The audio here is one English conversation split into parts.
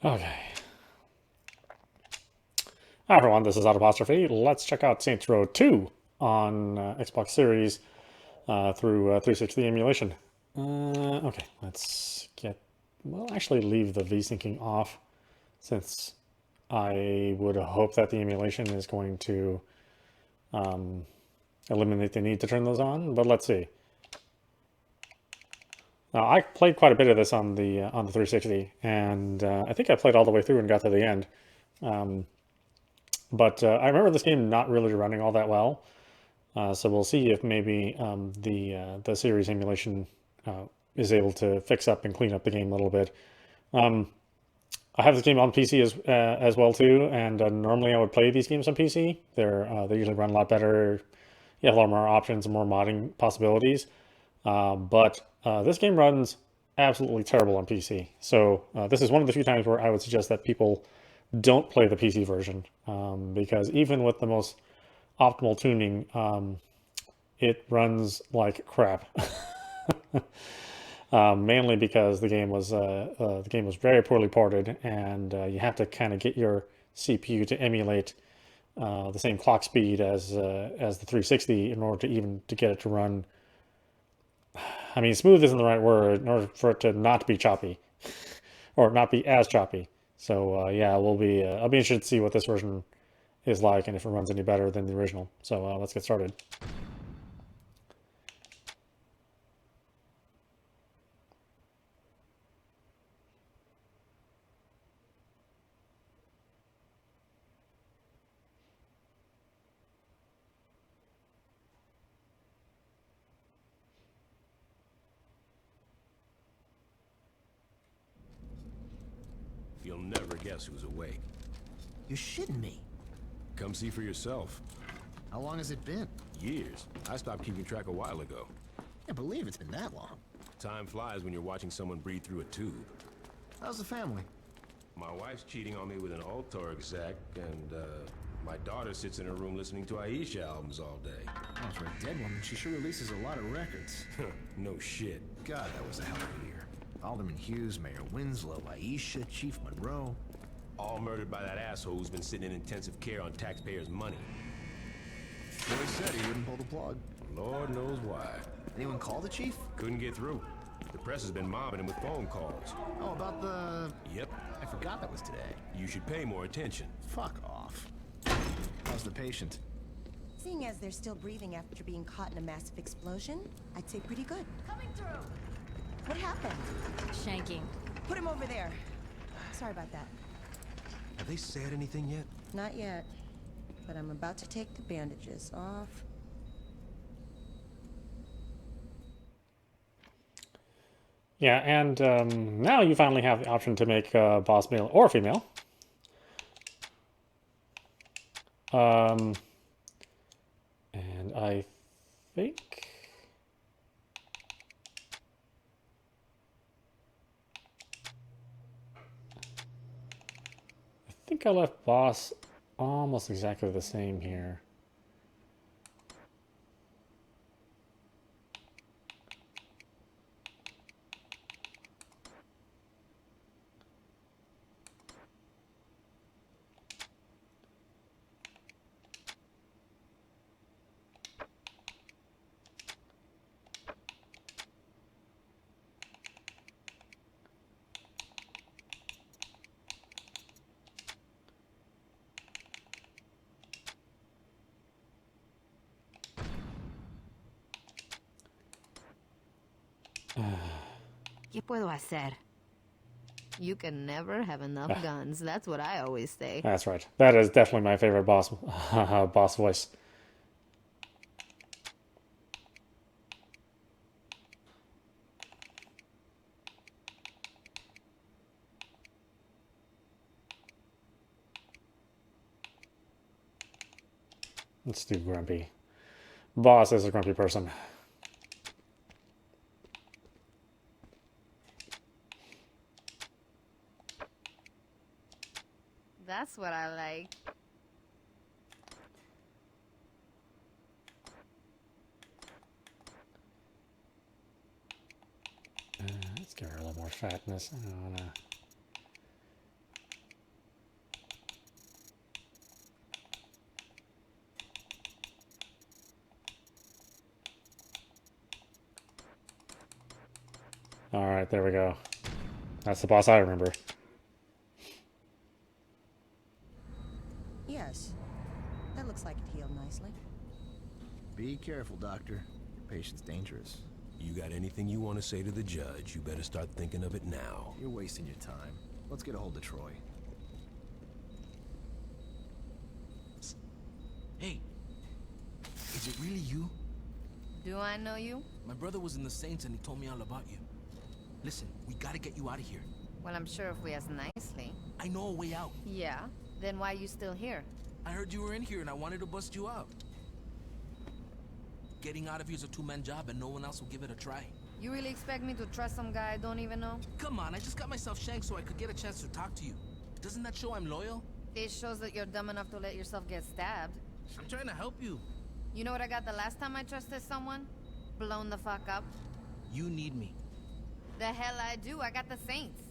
Okay. Hi everyone, this is audap. Let's check out Saints Row 2 on Xbox Series through 360 emulation. Okay, let's get... Well, actually leave the V-syncing off since I would hope that the emulation is going to eliminate the need to turn those on, but let's see. Now, I played quite a bit of this on the 360, and I think I played all the way through and got to the end. But I remember this game not really running all that well. So we'll see if maybe the series emulation is able to fix up and clean up the game a little bit. I have this game on PC as well too, and normally I would play these games on PC. They usually run a lot better. You have a lot more options and more modding possibilities. But this game runs absolutely terrible on PC. So this is one of the few times where I would suggest that people don't play the PC version because even with the most optimal tuning, it runs like crap. Mainly because the game was very poorly ported, and you have to kind of get your CPU to emulate the same clock speed as the 360 in order to even to get it to run. I mean, smooth isn't the right word in order for it to not be choppy or not be as choppy. So yeah, I'll be interested to see what this version is like and if it runs any better than the original. So let's get started. You'll never guess who's awake. You're shitting me. Come see for yourself. How long has it been? Years. I stopped keeping track a while ago. Can't believe it's been that long. Time flies when you're watching someone breathe through a tube. How's the family? My wife's cheating on me with an altar exec, and my daughter sits in her room listening to Aisha albums all day. Oh, for a dead woman, she sure releases a lot of records. No shit. God, that was a hell of a year. Alderman Hughes, Mayor Winslow, Aisha, Chief Monroe. All murdered by that asshole who's been sitting in intensive care on taxpayers' money. Boy said he wouldn't pull the plug. Lord knows why. Anyone call the chief? Couldn't get through. The press has been mobbing him with phone calls. Oh, about the... Yep. I forgot that was today. You should pay more attention. Fuck off. How's the patient? Seeing as they're still breathing after being caught in a massive explosion, I'd say pretty good. Coming through! What happened? Shanking. Put him over there. Sorry about that. Have they said anything yet? Not yet. But I'm about to take the bandages off. Yeah, and now you finally have the option to make boss male or female. And I think... I think I left boss almost exactly the same here. ¿Qué puedo hacer? You can never have enough guns. That's what I always say. That's right. That is definitely my favorite boss boss voice. Let's do grumpy. Boss is a grumpy person. That's what I like. Let's give her a little more fatness. I don't wanna... Alright, there we go. That's the boss I remember. Yes. That looks like it healed nicely. Be careful, Doctor. Your patient's dangerous. You got anything you want to say to the judge, you better start thinking of it now. You're wasting your time. Let's get a hold of Troy. Hey, is it really you? Do I know you? My brother was in the Saints and he told me all about you. Listen, we gotta get you out of here. Well, I'm sure if we ask nicely. I know a way out. Yeah? Then why are you still here? I heard you were in here and I wanted to bust you out. Getting out of here is a two-man job and no one else will give it a try. You really expect me to trust some guy I don't even know? Come on, I just got myself shanked so I could get a chance to talk to you. Doesn't that show I'm loyal? It shows that you're dumb enough to let yourself get stabbed. I'm trying to help you. You know what I got the last time I trusted someone? Blown the fuck up. You need me. The hell I do, I got the Saints.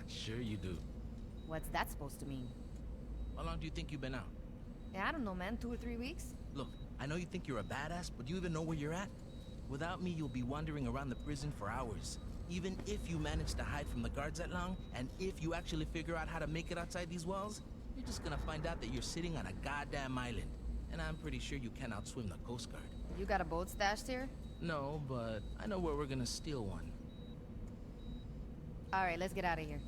Sure you do. What's that supposed to mean? How long do you think you've been out? Yeah, I don't know, man, 2 or 3 weeks? Look, I know you think you're a badass, but do you even know where you're at? Without me, you'll be wandering around the prison for hours. Even if you manage to hide from the guards that long, and if you actually figure out how to make it outside these walls, you're just gonna find out that you're sitting on a goddamn island. And I'm pretty sure you can't outswim the Coast Guard. You got a boat stashed here? No, but I know where we're gonna steal one. Alright, let's get out of here.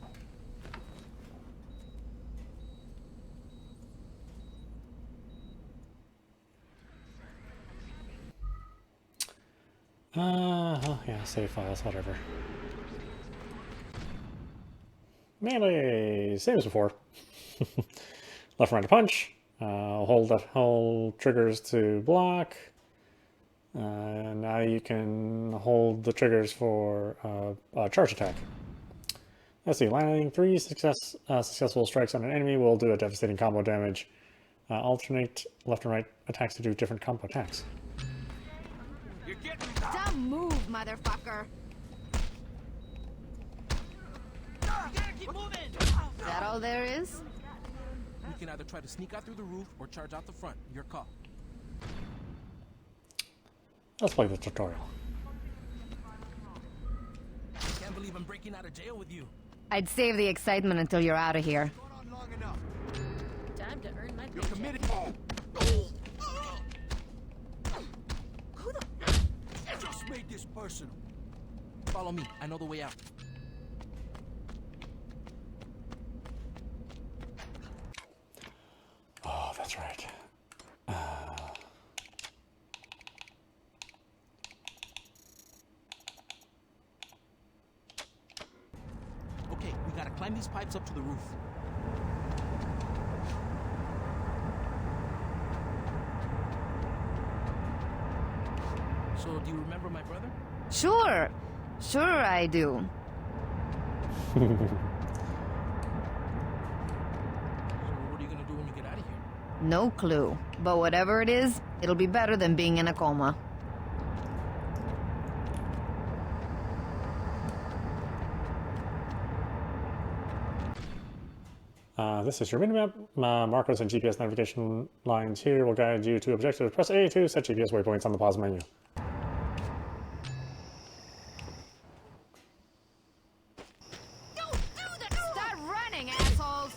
Yeah, save files, whatever. Melee, same as before. Left and right to punch. Hold triggers to block. Now you can hold the triggers for charge attack. Let's see, landing 3 successful strikes on an enemy will do a devastating combo damage. Alternate left and right attacks to do different combo attacks. Dumb move, motherfucker! Is that all there is? We can either try to sneak out through the roof or charge out the front. Your call. Let's play the tutorial. Can't believe I'm breaking out of jail with you. I'd save the excitement until you're out of here. Time to earn my You're paycheck. committed. Who the... I just made this personal. Follow me. I know the way out. Oh, that's right. Okay, we gotta climb these pipes up to the roof. So, do you remember my brother? Sure. Sure I do. So, what are you gonna do when you get out of here? No clue. But whatever it is, it'll be better than being in a coma. This is your minimap. Markers and GPS navigation lines here will guide you to objectives. Press A to set GPS waypoints on the pause menu. Don't do that! Start running, assholes!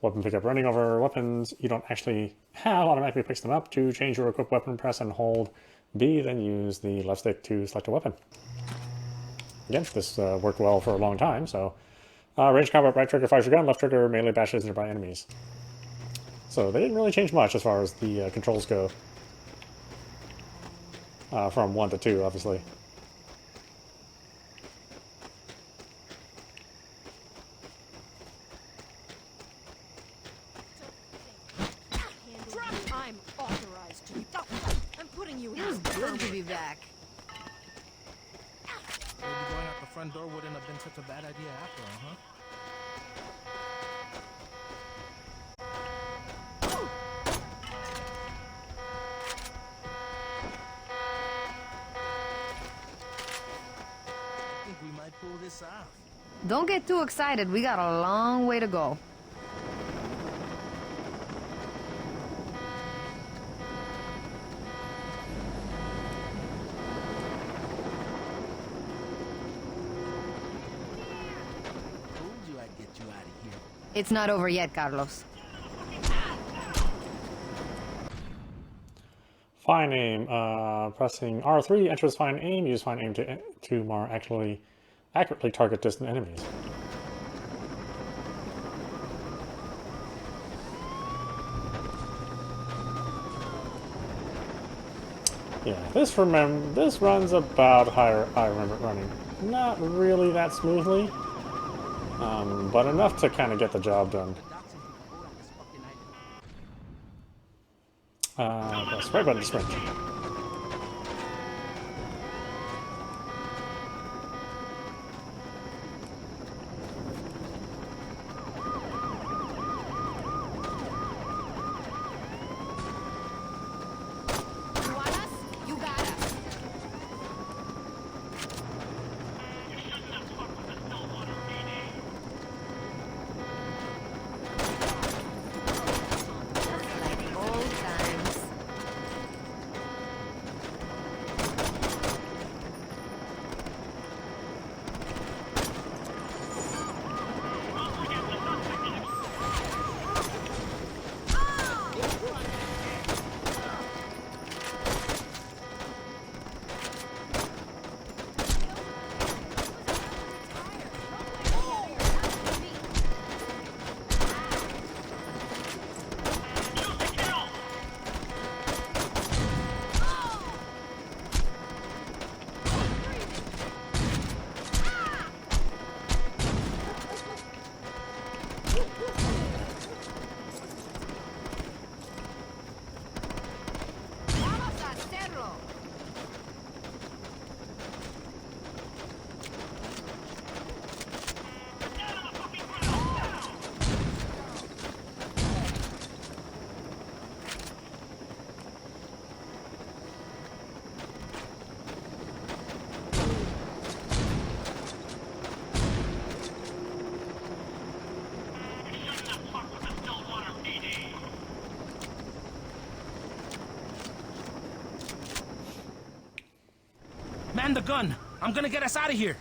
Weapon pickup. Running over weapons you don't actually have automatically picks them up. To change your equipped weapon, press and hold B, then use the left stick to select a weapon. Again, this worked well for a long time, so... range combat, right trigger fires your gun, left trigger melee bashes nearby enemies. So they didn't really change much as far as the controls go. From 1 to 2, obviously. I'm authorized to... I'm putting you in... Good to be back. Maybe going out the front door wouldn't have been such a bad idea after all, huh? I think we might pull this off. Don't get too excited. We got a long way to go. It's not over yet, Carlos. Fine aim. Pressing R3 enters fine aim. Use fine aim to more accurately target distant enemies. Yeah, this runs about how I remember it running. Not really that smoothly, but enough to kind of get the job done. Press right button to sprint. You want us? You got us. Like old times. Vamos a hacerlo. Man the gun! I'm gonna get us out of here!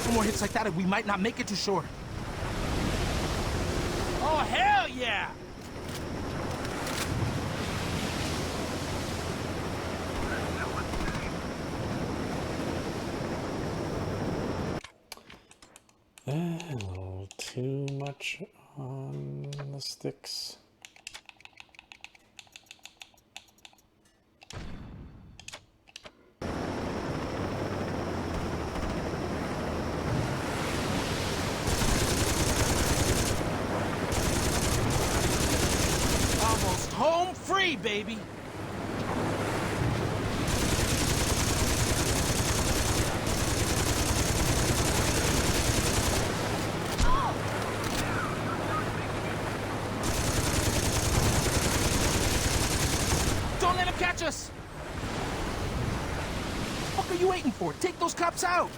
One more hits like that and we might not make it to shore. Oh, hell yeah! A little too much on the sticks. Almost home free, baby! Don't let him catch us! What are you waiting for? Take those cops out!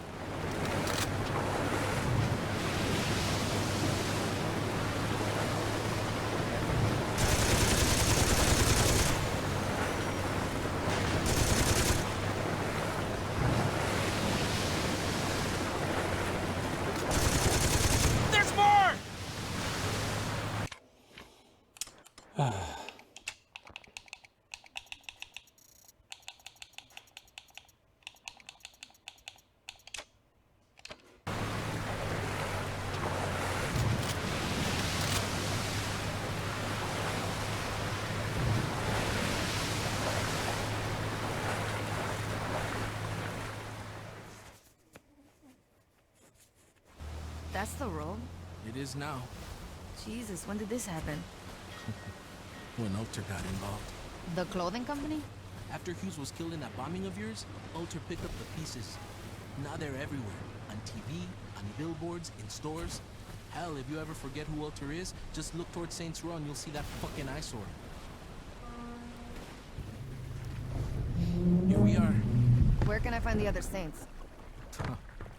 There's more! That's the road? It is now. Jesus, when did this happen? When Ulter got involved. The clothing company? After Hughes was killed in that bombing of yours, Ulter picked up the pieces. Now they're everywhere. On TV, on billboards, in stores. Hell, if you ever forget who Ulter is, just look towards Saints Row and you'll see that fucking eyesore. Here we are. Where can I find the other saints?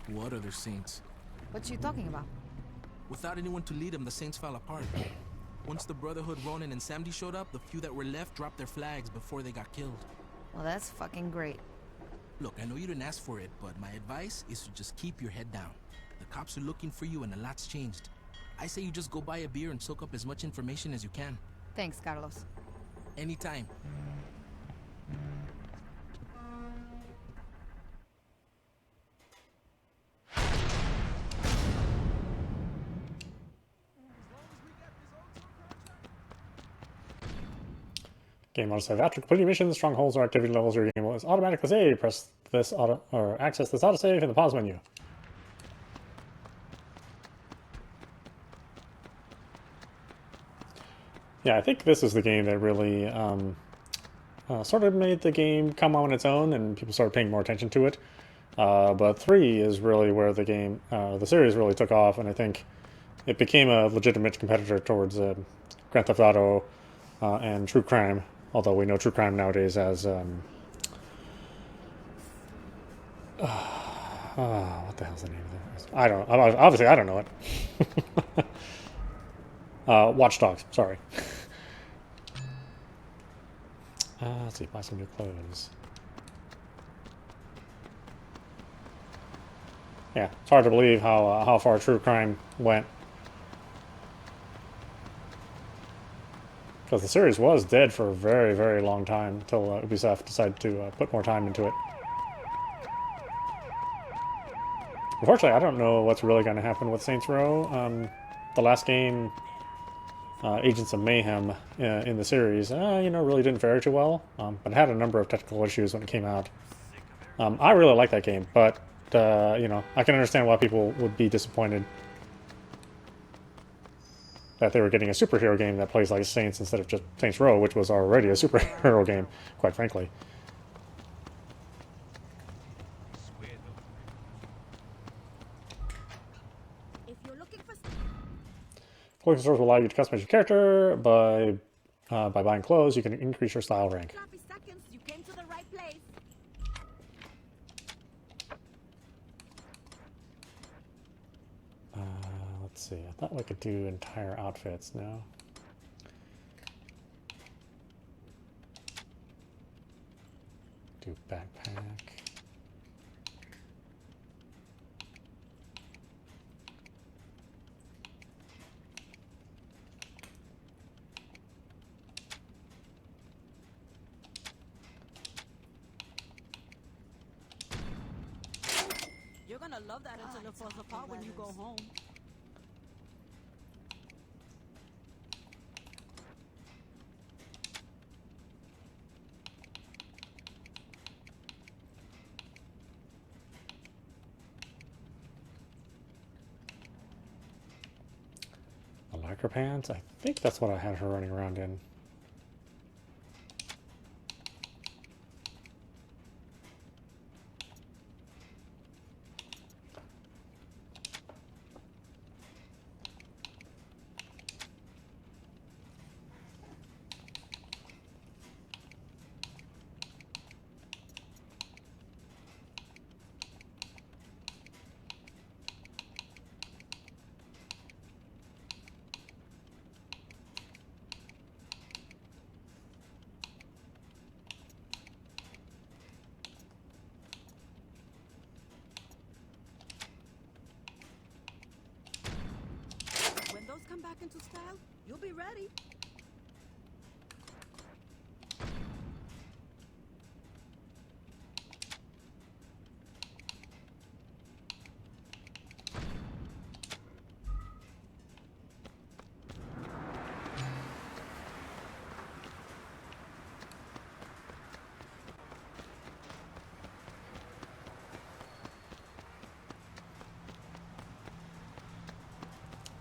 What other Saints? What you talking about? Without anyone to lead them, the Saints fell apart. Once the Brotherhood, Ronin, and Samdi showed up, the few that were left dropped their flags before they got killed. Well, that's fucking great. Look, I know you didn't ask for it, but my advice is to just keep your head down. The cops are looking for you and a lot's changed. I say you just go buy a beer and soak up as much information as you can. Thanks, Carlos. Anytime. Game mode save. After completing missions, strongholds, or activity levels, your game will automatically save. Press this auto or access this autosave in the pause menu. Yeah, I think this is the game that really sort of made the game come on its own, and people started paying more attention to it. But 3 is really where the game, the series really took off, and I think it became a legitimate competitor towards Grand Theft Auto and True Crime. Although we know True Crime nowadays as what the hell's the name of this? I don't. Obviously, I don't know it. Watch Dogs. Sorry. Let's see. Buy some new clothes. Yeah, it's hard to believe how far True Crime went. Because the series was dead for a very, very long time until Ubisoft decided to put more time into it. Unfortunately, I don't know what's really going to happen with Saints Row. The last game, Agents of Mayhem, in the series, really didn't fare too well, but it had a number of technical issues when it came out. I really like that game, but, I can understand why people would be disappointed that they were getting a superhero game that plays like Saints instead of just Saints Row, which was already a superhero game, quite frankly. If you're looking for Clothing stores will allow you to customize your character by buying clothes. You can increase your style rank. sloppy seconds, you came to the right place. Let's see. I thought we could do entire outfits now. Do backpack. You're gonna love that until it falls apart when you go home. The lycra pants. I think that's what I had her running around in. When those come back into style, you'll be ready.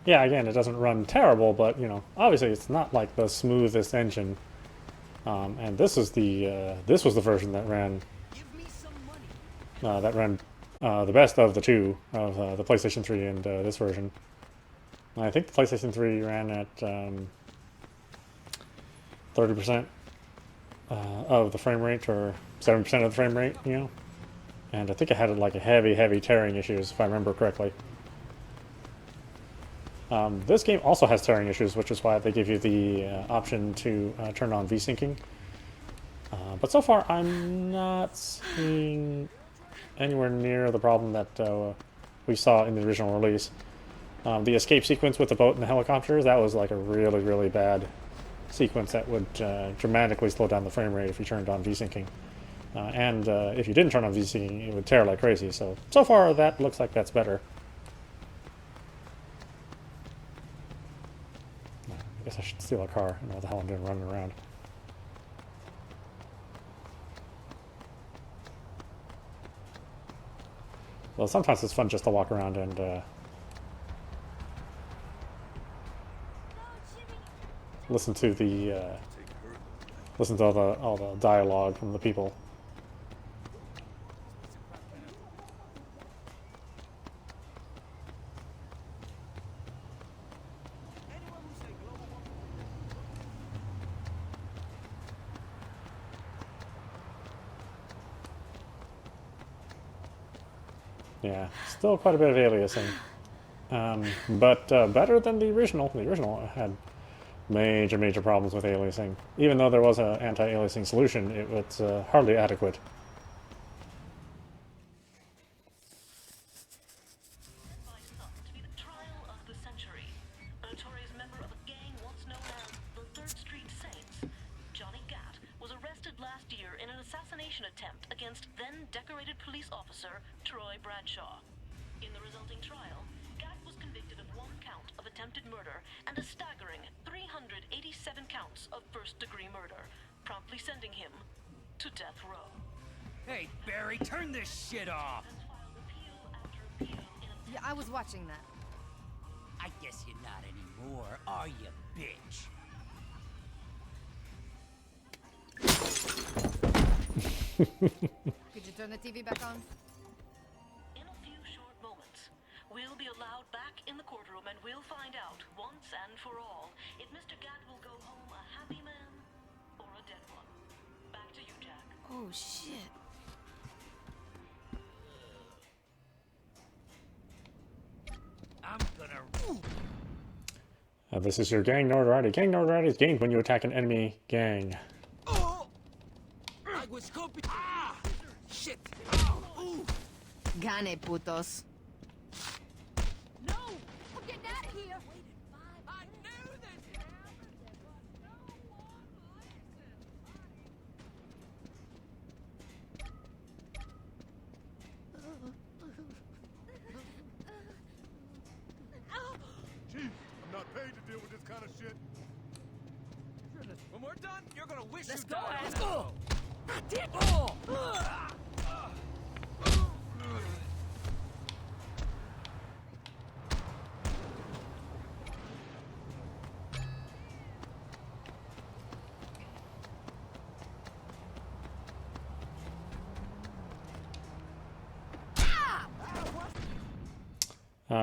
Yeah, again, it doesn't run terrible, but obviously it's not like the smoothest engine. And this is this was the version that ran the best of the two of the PlayStation 3 and this version. And I think the PlayStation 3 ran at 30% of the frame rate, or 7% of the frame rate, And I think it had like a heavy tearing issues, if I remember correctly. This game also has tearing issues, which is why they give you the option to turn on V-syncing. But so far, I'm not seeing anywhere near the problem that we saw in the original release. The escape sequence with the boat and the helicopters, that was like a really, really bad sequence that would dramatically slow down the frame rate if you turned on V-syncing. And if you didn't turn on V-syncing, it would tear like crazy. So far, that looks like that's better. I guess I should steal a car. I don't know what the hell I'm doing running around. Well, sometimes it's fun just to walk around and listen to all the dialogue from the people. Yeah, still quite a bit of aliasing. But better than the original. The original had major problems with aliasing. Even though there was an anti-aliasing solution, it was hardly adequate. To be the trial of the century. A notorious member of a gang once known as the 3rd Street Saints, Johnny Gat, was arrested last year in an assassination attempt against then-decorated police officer Troy Bradshaw. In the resulting trial, Gat was convicted of 1 count of attempted murder and a staggering 387 counts of first-degree murder, promptly sending him to death row. Hey, Barry, turn this shit off! Yeah, I was watching that. I guess you're not anymore, are you, bitch? Could you turn the TV back on? In a few short moments, we'll be allowed back in the courtroom and we'll find out, once and for all, if Mr. Gat will go home a happy man or a dead one. Back to you, Jack. Oh, shit. I'm gonna... This is your gang notoriety. Gang notoriety is gained when you attack an enemy gang. I was hoping... Ah! Shit! Oh, ooh. Gane, putos. No! I'm getting out of here! I knew this! Chief, I'm not paid to deal with this kind of shit. When we're done, you're gonna wish Let's you go, died. asshole!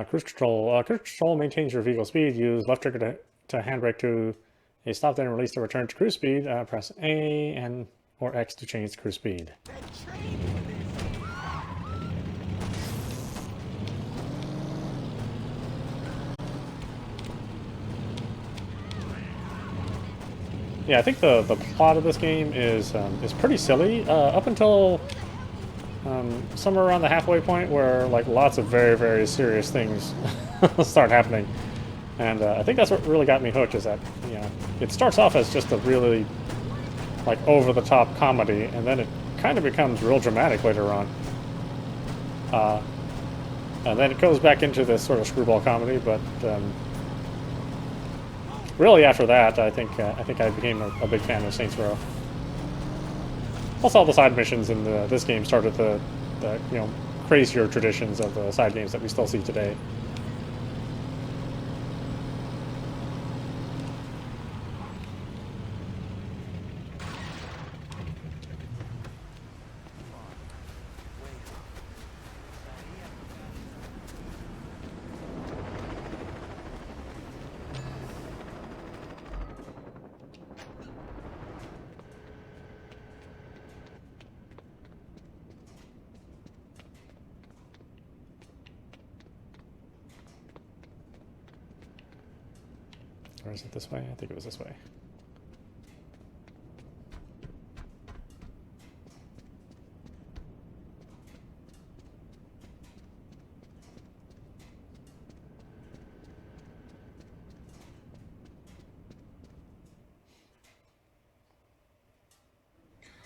Cruise control. Cruise control maintains your vehicle speed. Use left trigger to handbrake to a stop, then release to return to cruise speed. Press A and or X to change cruise speed. Yeah, I think the plot of this game is pretty silly up until somewhere around the halfway point where like lots of very serious things start happening, and I think that's what really got me hooked. Is that it starts off as just a really like over the top comedy, and then it kind of becomes real dramatic later on, and then it goes back into this sort of screwball comedy, but. Really, after that, I think I became a big fan of Saints Row. Plus, all the side missions in this game started the crazier traditions of the side games that we still see today. Or is it this way? I think it was this way.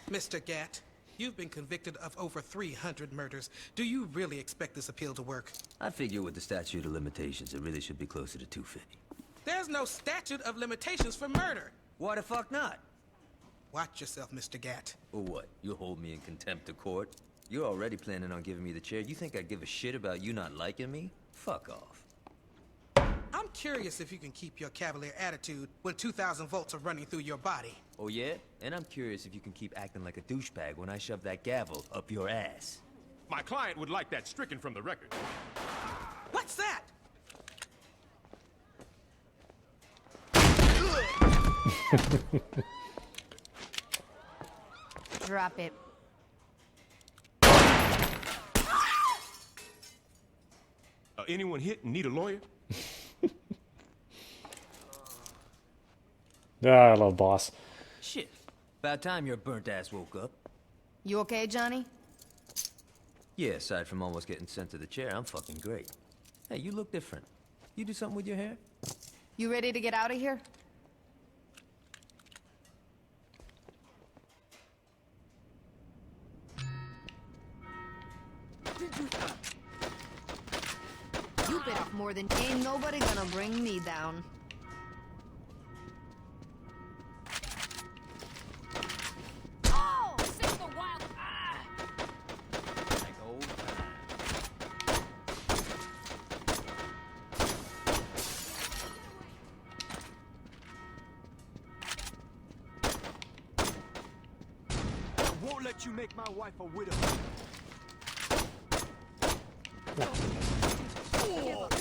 Mr. Gatt, you've been convicted of over 300 murders. Do you really expect this appeal to work? I figure with the statute of limitations, it really should be closer to 250. There's no statute of limitations for murder. Why the fuck not? Watch yourself, Mr. Gatt. Or what? You'll hold me in contempt of court? You're already planning on giving me the chair. You think I give a shit about you not liking me? Fuck off. I'm curious if you can keep your cavalier attitude when 2,000 volts are running through your body. Oh yeah? And I'm curious if you can keep acting like a douchebag when I shove that gavel up your ass. My client would like that stricken from the record. What's that? Drop it. Anyone hit and need a lawyer? Ah, I love boss. Shit. About time your burnt ass woke up. You okay, Johnny? Yeah, aside from almost getting sent to the chair, I'm fucking great. Hey, you look different. You do something with your hair? You ready to get out of here? You bit off more than ain't nobody gonna bring me down. Oh! Save the wild... Ah! Like old I won't let you make my wife a widow. We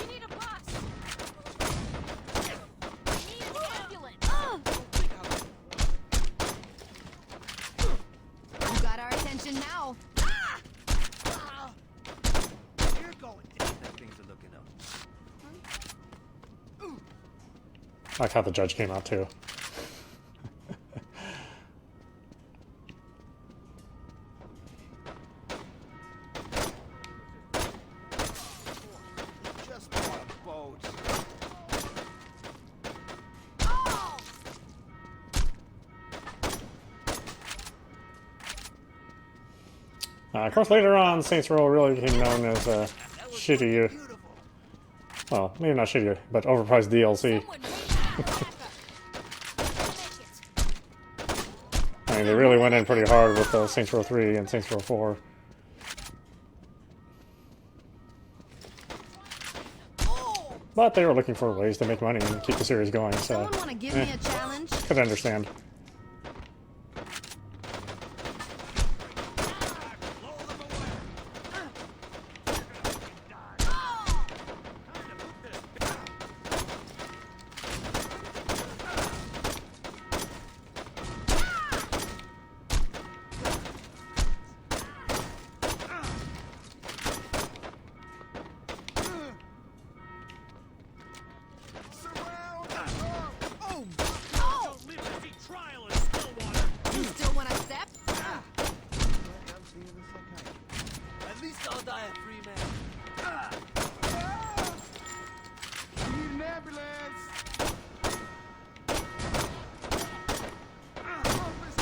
need a bus! We need an ambulance! You got our attention now. You're going things are looking up. I like how the judge came out too. just bought a boat. Of course, later on, Saints Row really became known as shitty, well, maybe not shitty, but overpriced DLC. I mean, they really went in pretty hard with Saints Row 3 and Saints Row 4. But they were looking for ways to make money and keep the series going, so Someone wanna give me a challenge? could understand. You still wanna step? At least I'll die a free man. I need an ambulance. Purpose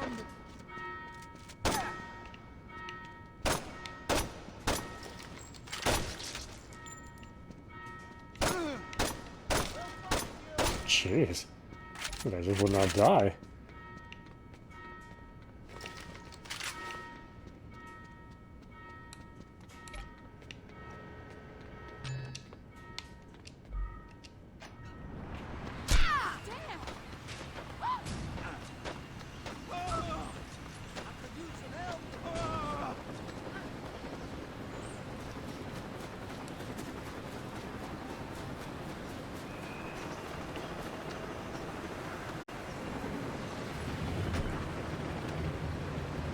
armed. Jeez. I just would not die.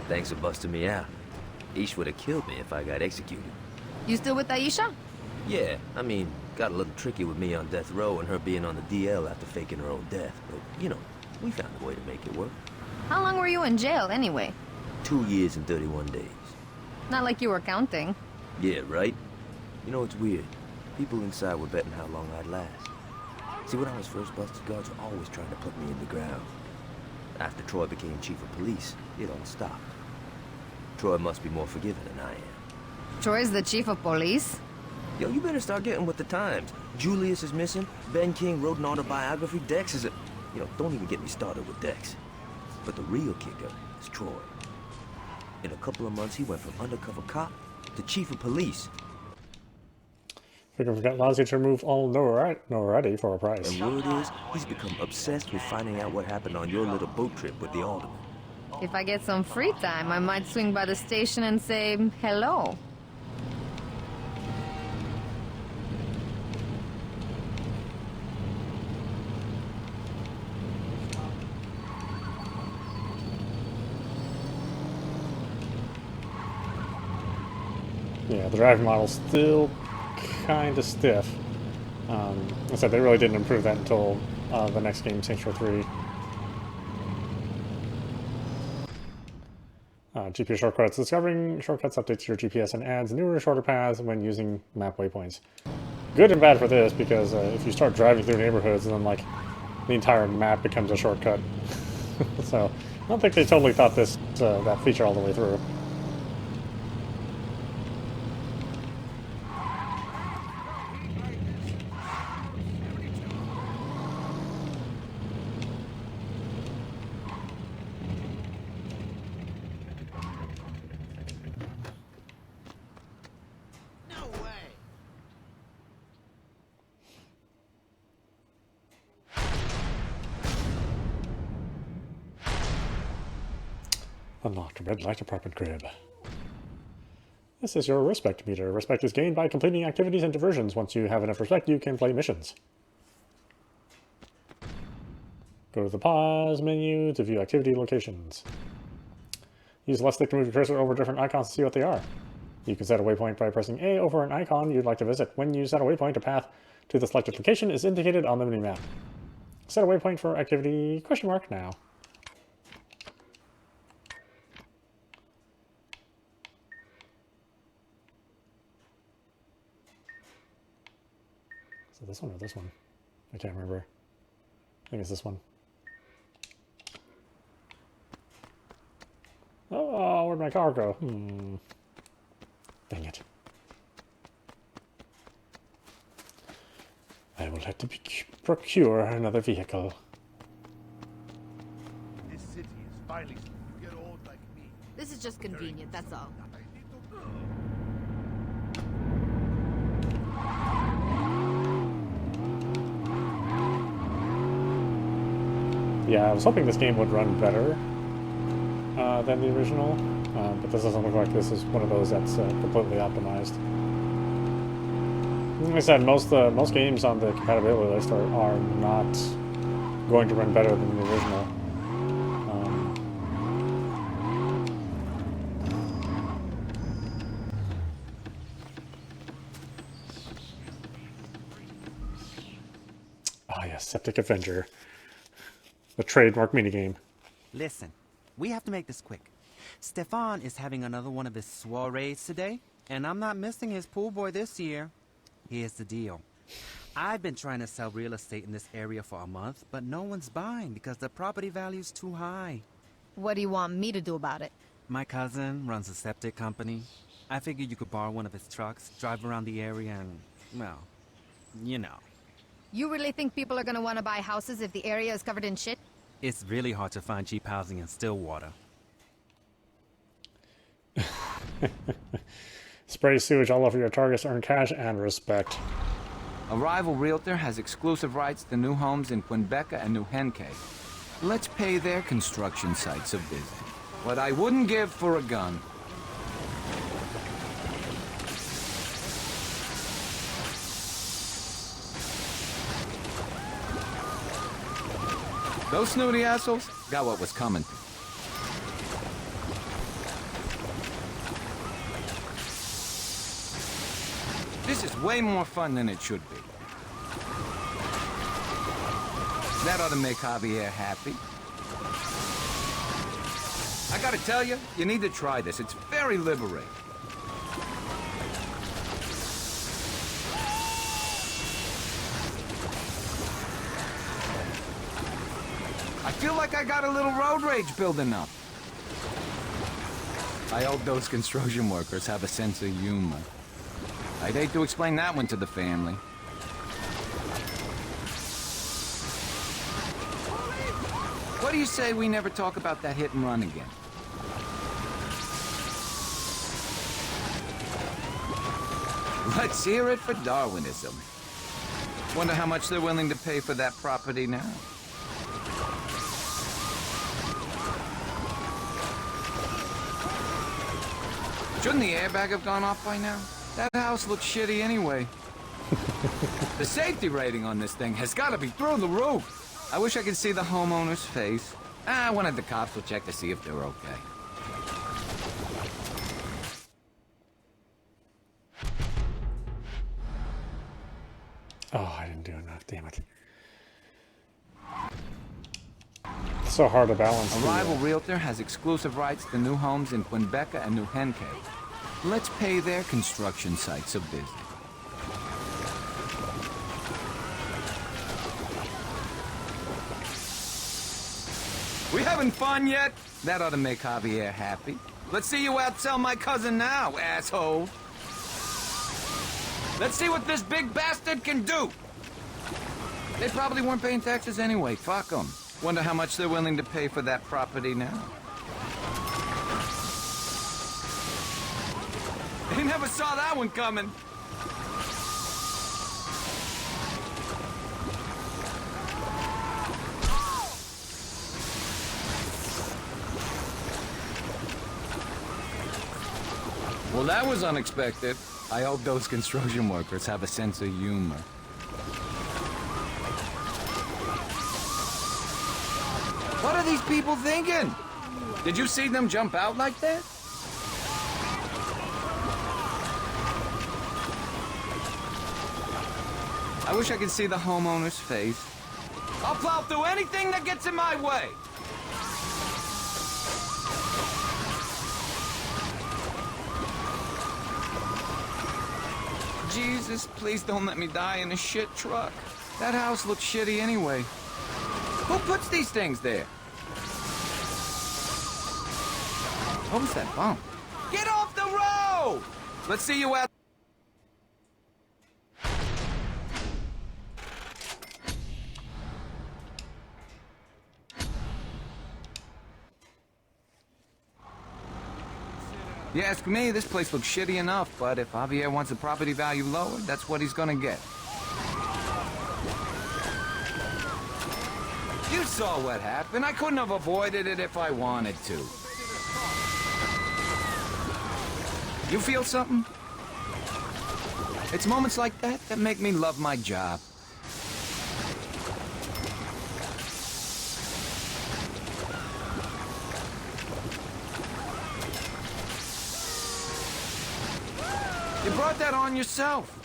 Thanks for busting me out. Ish would have killed me if I got executed. You still with Aisha? Yeah, I mean, Got a little tricky with me on death row and her being on the DL after faking her own death. But, you know, we found a way to make it work. How long were you in jail, anyway? 2 years and 31 days. Not like you were counting. Yeah, right? You know, it's weird. People inside were betting how long I'd last. See, when I was first busted, guards were always trying to put me in the ground. After Troy became chief of police, it all stopped. Troy must be more forgiving than I am. Troy's the chief of police? Yo, you better start getting with the times. Julius is missing. Ben King wrote an autobiography. Dex is a... You know, don't even get me started with Dex. But the real kicker is Troy. In a couple of months, he went from undercover cop to chief of police. Figure we've got Lassie to remove all notoriety for a price. And word is, he's become obsessed with finding out what happened on your little boat trip with the alderman. If I get some free time, I might swing by the station and say hello. Yeah, the driving model's still kind of stiff. I said they really didn't improve that until the next game, Saints Row 3. GPS shortcuts. Discovering shortcuts updates your GPS and adds newer, shorter paths when using map waypoints. Good and bad for this, because if you start driving through neighborhoods, then like the entire map becomes a shortcut. So I don't think they totally thought this that feature all the way through. Unlocked red light apartment crib. This is your respect meter. Respect is gained by completing activities and diversions. Once you have enough respect, you can play missions. Go to the pause menu to view activity locations. Use left stick to move your cursor over different icons to see what they are. You can set a waypoint by pressing A over an icon you'd like to visit. When you set a waypoint, a path to the selected location is indicated on the minimap. Set a waypoint for activity question mark now. So this one or this one? I can't remember. I think it's this one. Oh, where'd my car go? Dang it. I will have to procure another vehicle. This city is finally you get old like me. This is just convenient, that's all. Yeah, I was hoping this game would run better than the original, but this doesn't look like this is one of those that's completely optimized. Like I said, most games on the compatibility list are not going to run better than the original. Yes, Septic Avenger. The trademark minigame. Listen, we have to make this quick. Stefan is having another one of his soirees today, and I'm not missing his pool boy this year. Here's the deal. I've been trying to sell real estate in this area for a month, but no one's buying because the property value's too high. What do you want me to do about it? My cousin runs a septic company. I figured you could borrow one of his trucks, drive around the area and, well, you know. You really think people are gonna want to buy houses if the area is covered in shit? It's really hard to find cheap housing in Stillwater. Spray sewage all over your targets, earn cash and respect. A rival realtor has exclusive rights to new homes in Quinbeca and New Henke. Let's pay their construction sites a visit. What I wouldn't give for a gun. Those snooty assholes got what was coming to them. This is way more fun than it should be. That ought to make Javier happy. I gotta tell you, you need to try this. It's very liberating. I feel like I got a little road rage building up. I hope those construction workers have a sense of humor. I'd hate to explain that one to the family. What do you say we never talk about that hit and run again? Let's hear it for Darwinism. Wonder how much they're willing to pay for that property now. Shouldn't the airbag have gone off by now? That house looks shitty anyway. The safety rating on this thing has got to be through the roof. I wish I could see the homeowner's face. One of the cops will check to see if they're okay. Oh, I didn't do enough, damn it. It's so hard to balance. A rival realtor has exclusive rights to new homes in Quinbeca and New Henke. Let's pay their construction sites a visit. We having fun yet? That ought to make Javier happy. Let's see you outsell my cousin now, asshole. Let's see what this big bastard can do. They probably weren't paying taxes anyway. Fuck them. Wonder how much they're willing to pay for that property now. They never saw that one coming. Well, that was unexpected. I hope those construction workers have a sense of humor. What are these people thinking? Did you see them jump out like that? I wish I could see the homeowner's face. I'll plow through anything that gets in my way. Jesus, please don't let me die in a shit truck. That house looks shitty anyway. Who puts these things there? What was that bump? Get off the road! Let's see you out. You ask me, this place looks shitty enough, but if Javier wants the property value lowered, that's what he's gonna get. You saw what happened. I couldn't have avoided it if I wanted to. You feel something? It's moments like that that make me love my job. You brought that on yourself.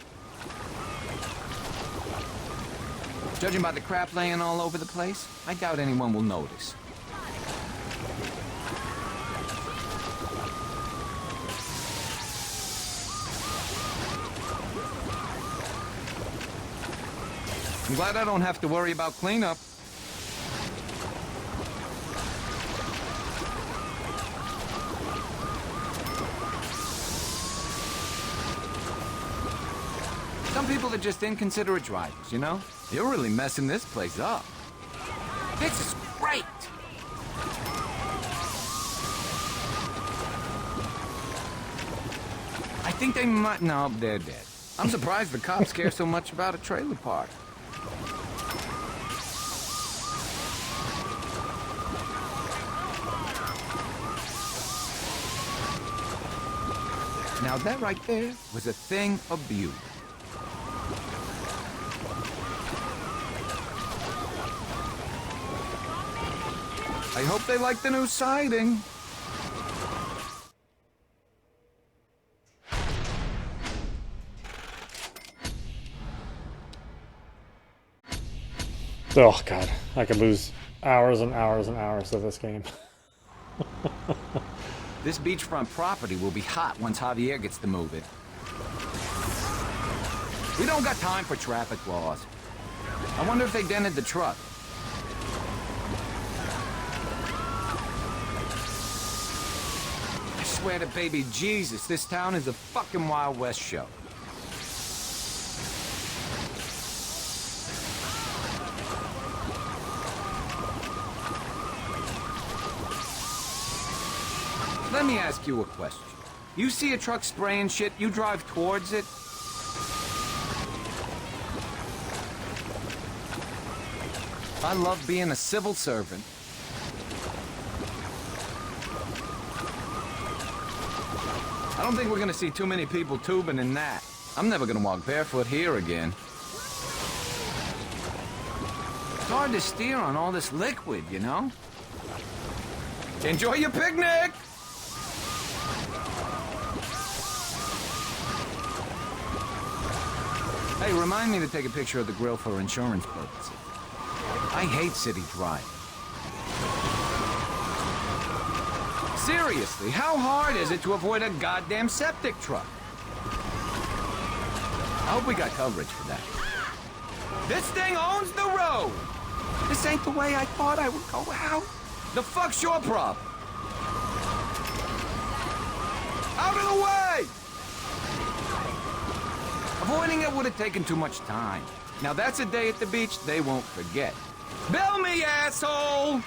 Judging by the crap laying all over the place, I doubt anyone will notice. I'm glad I don't have to worry about cleanup. Some people are just inconsiderate drivers, you know? You're really messing this place up. This is great! I think they might... No, they're dead. I'm surprised the cops care so much about a trailer park. Now that right there was a thing of beauty. I hope they like the new siding. Oh god, I could lose hours and hours and hours of this game. This beachfront property will be hot once Javier gets to moving. We don't got time for traffic laws. I wonder if they dented the truck. I swear to baby Jesus, this town is a fucking Wild West show. Let me ask you a question. You see a truck spraying shit, you drive towards it? I love being a civil servant. I don't think we're gonna see too many people tubing in that. I'm never gonna walk barefoot here again. It's hard to steer on all this liquid, you know? Enjoy your picnic! Hey, remind me to take a picture of the grill for insurance purposes. I hate city driving. Seriously, how hard is it to avoid a goddamn septic truck? I hope we got coverage for that. This thing owns the road! This ain't the way I thought I would go out. The fuck's your problem? Out of the way! Avoiding it would have taken too much time. Now that's a day at the beach they won't forget. Bill me, asshole!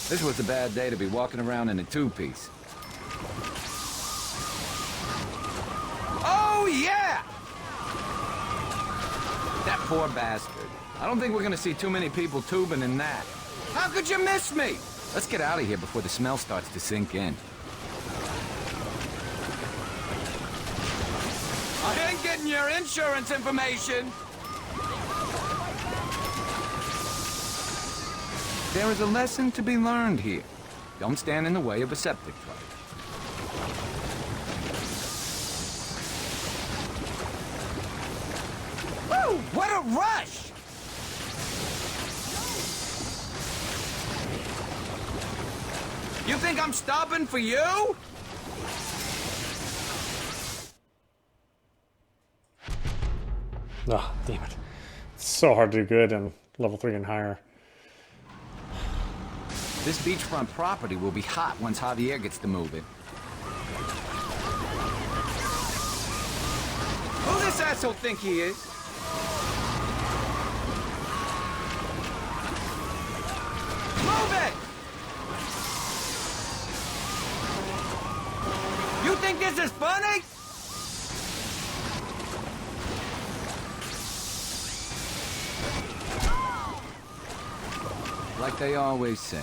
This was a bad day to be walking around in a two-piece. Oh, yeah! That poor bastard. I don't think we're gonna see too many people tubing in that. How could you miss me? Let's get out of here before the smell starts to sink in. I ain't getting your insurance information! There is a lesson to be learned here. Don't stand in the way of a septic truck. Woo! What a rush! You think I'm stopping for you? Oh, damn it. It's so hard to do good in level 3 and higher. This beachfront property will be hot once Javier gets to moving. Who this asshole think he is? Move it! You think this is funny? Like they always say,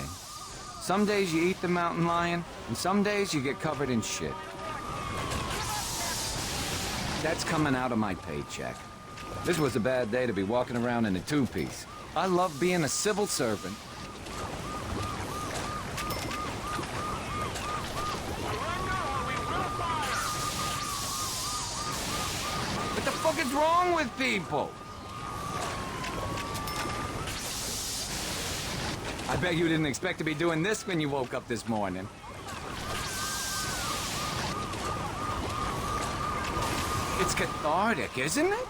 some days you eat the mountain lion, and some days you get covered in shit. That's coming out of my paycheck. This was a bad day to be walking around in a two-piece. I love being a civil servant. What the fuck is wrong with people? I bet you didn't expect to be doing this when you woke up this morning. It's cathartic, isn't it?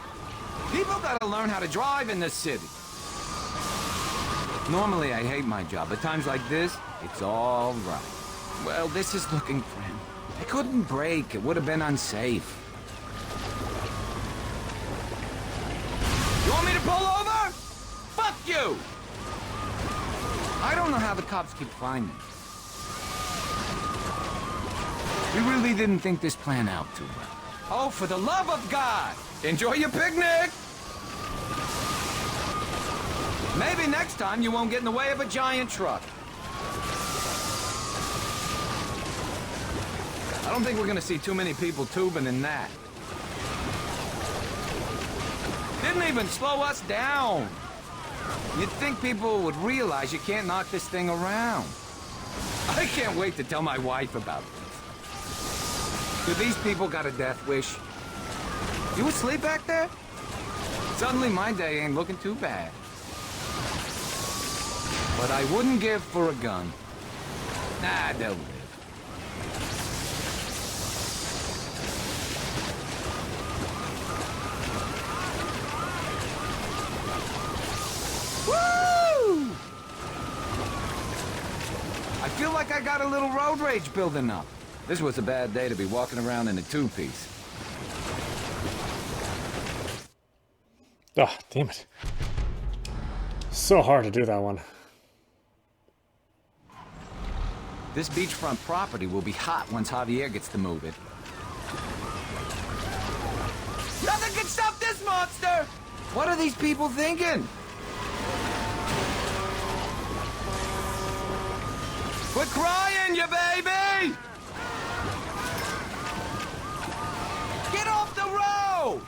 People gotta learn how to drive in this city. Normally I hate my job, but times like this, it's all right. Well, this is looking grim. I couldn't brake. It would have been unsafe. You want me to pull over? Fuck you! I don't know how the cops keep finding us. We really didn't think this plan out too well. Oh, for the love of God! Enjoy your picnic! Maybe next time you won't get in the way of a giant truck. I don't think we're gonna see too many people tubing in that. Didn't even slow us down. You'd think people would realize you can't knock this thing around. I can't wait to tell my wife about this. Do these people got a death wish? You asleep back there? Suddenly my day ain't looking too bad. But I wouldn't give for a gun. Nah, they'll live. Woo! I feel like I got a little road rage building up. This was a bad day to be walking around in a two-piece. Oh, damn it. So hard to do that one. This beachfront property will be hot once Javier gets to move it. Nothing can stop this monster! What are these people thinking? Quit crying, you baby! Get off the road!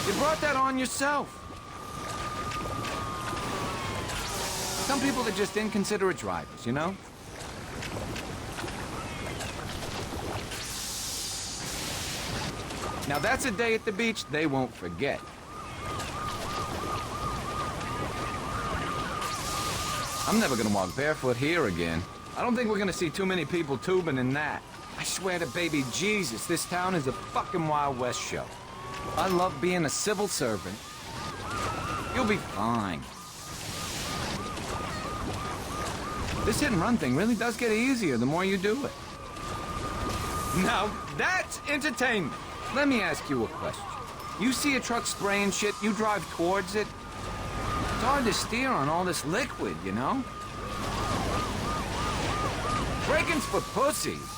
You brought that on yourself. Some people are just inconsiderate drivers, you know? Now that's a day at the beach they won't forget. I'm never gonna walk barefoot here again. I don't think we're gonna see too many people tubing in that. I swear to baby Jesus, this town is a fucking Wild West show. I love being a civil servant. You'll be fine. This hit and run thing really does get easier the more you do it. Now, that's entertainment. Let me ask you a question. You see a truck spraying shit, you drive towards it. It's hard to steer on all this liquid, you know? Braking's for pussies.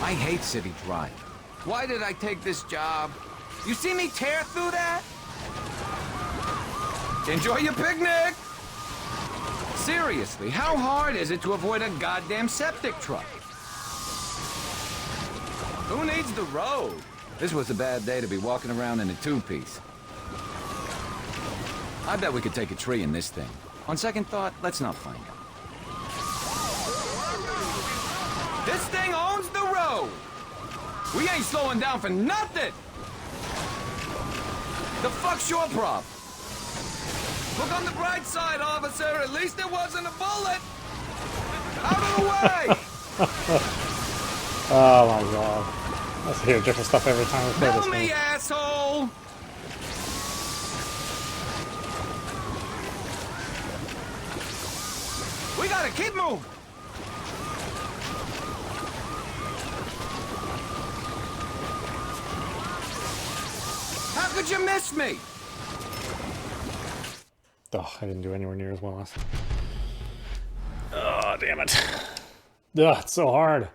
I hate city driving. Why did I take this job? You see me tear through that? Enjoy your picnic! Seriously, how hard is it to avoid a goddamn septic truck? Who needs the road? This was a bad day to be walking around in a two-piece. I bet we could take a tree in this thing. On second thought, let's not find out. This thing owns the road! We ain't slowing down for nothing! The fuck's your problem? Look on the bright side, officer. At least it wasn't a bullet. Out of the way! Oh my god. Let's hear different stuff every time we play this Tell me, game. asshole! We gotta keep moving. How could you miss me? Oh, I didn't do anywhere near as well last time. Oh, damn it. Ugh, it's so hard.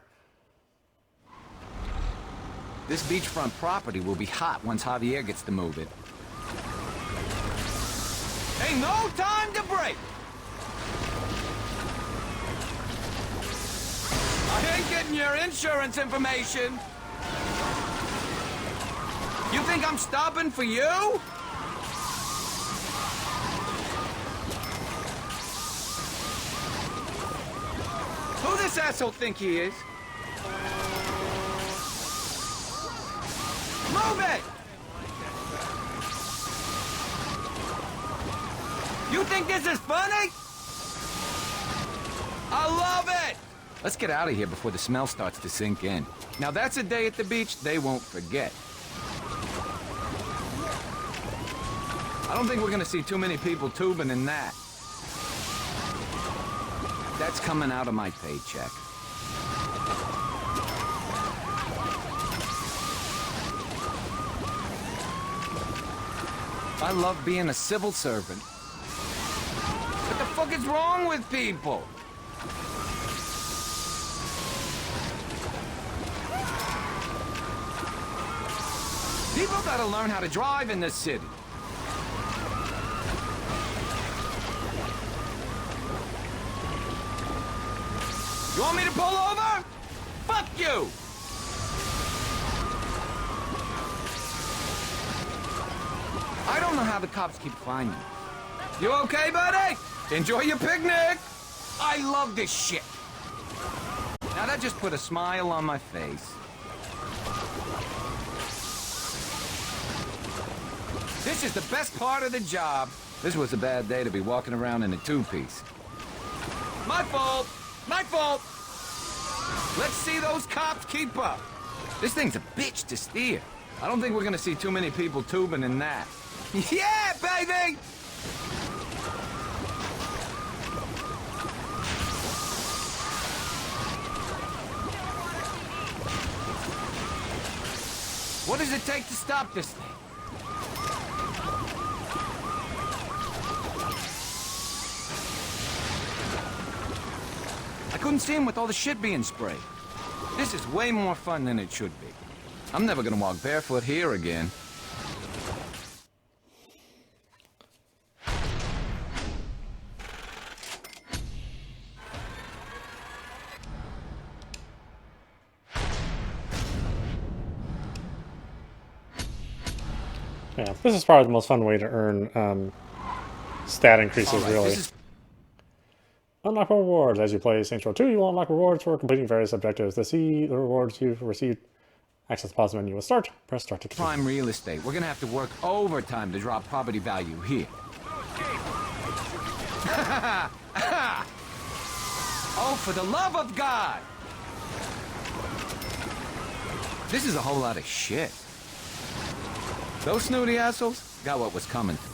This beachfront property will be hot once Javier gets to move it. Ain't no time to break! I ain't getting your insurance information! You think I'm stopping for you? Who this asshole think he is? Move it! You think this is funny? I love it! Let's get out of here before the smell starts to sink in. Now that's a day at the beach they won't forget. I don't think we're gonna see too many people tubing in that. That's coming out of my paycheck. I love being a civil servant. What the fuck is wrong with people? People gotta learn how to drive in this city. You want me to pull over? Fuck you! I don't know how the cops keep finding me. You okay, buddy? Enjoy your picnic. I love this shit. Now that just put a smile on my face. This is the best part of the job. This was a bad day to be walking around in a two-piece. My fault! My fault! Let's see those cops keep up. This thing's a bitch to steer. I don't think we're gonna see too many people tubing in that. Yeah, baby! What does it take to stop this thing? I couldn't see him with all the shit being sprayed. This is way more fun than it should be. I'm never gonna walk barefoot here again. Yeah, this is probably the most fun way to earn stat increases, really. Unlock rewards. As you play Saints Row 2, you will unlock rewards for completing various objectives. To see the rewards you've received, access the pause menu will start. Press start to continue. Prime real estate. We're gonna have to work overtime to drop property value here. Oh, for the love of God! This is a whole lot of shit. Those snooty assholes got what was coming to them.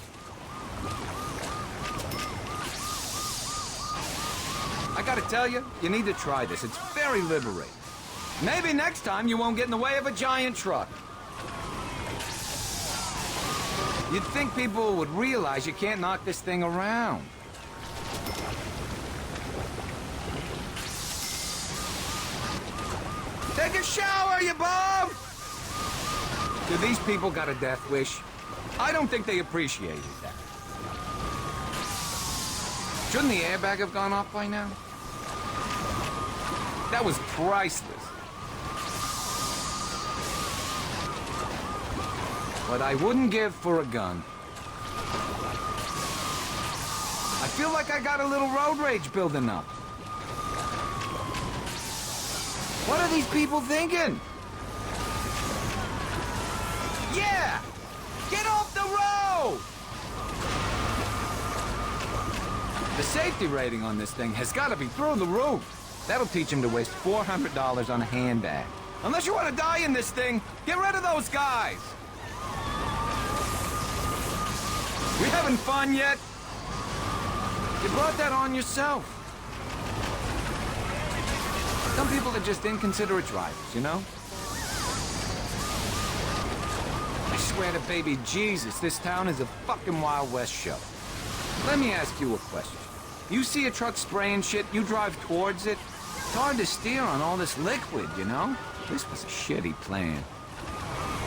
I gotta tell you, you need to try this. It's very liberating. Maybe next time you won't get in the way of a giant truck. You'd think people would realize you can't knock this thing around. Take a shower, you bum! Do these people got a death wish? I don't think they appreciated that. Shouldn't the airbag have gone off by now? That was priceless. What I wouldn't give for a gun. I feel like I got a little road rage building up. What are these people thinking? Yeah! Get off the road! The safety rating on this thing has got to be through the roof. That'll teach him to waste $400 on a handbag. Unless you want to die in this thing, get rid of those guys! We having fun yet? You brought that on yourself. Some people are just inconsiderate drivers, you know? I swear to baby Jesus, this town is a fucking Wild West show. Let me ask you a question. You see a truck spraying shit, you drive towards it? It's hard to steer on all this liquid, you know? This was a shitty plan.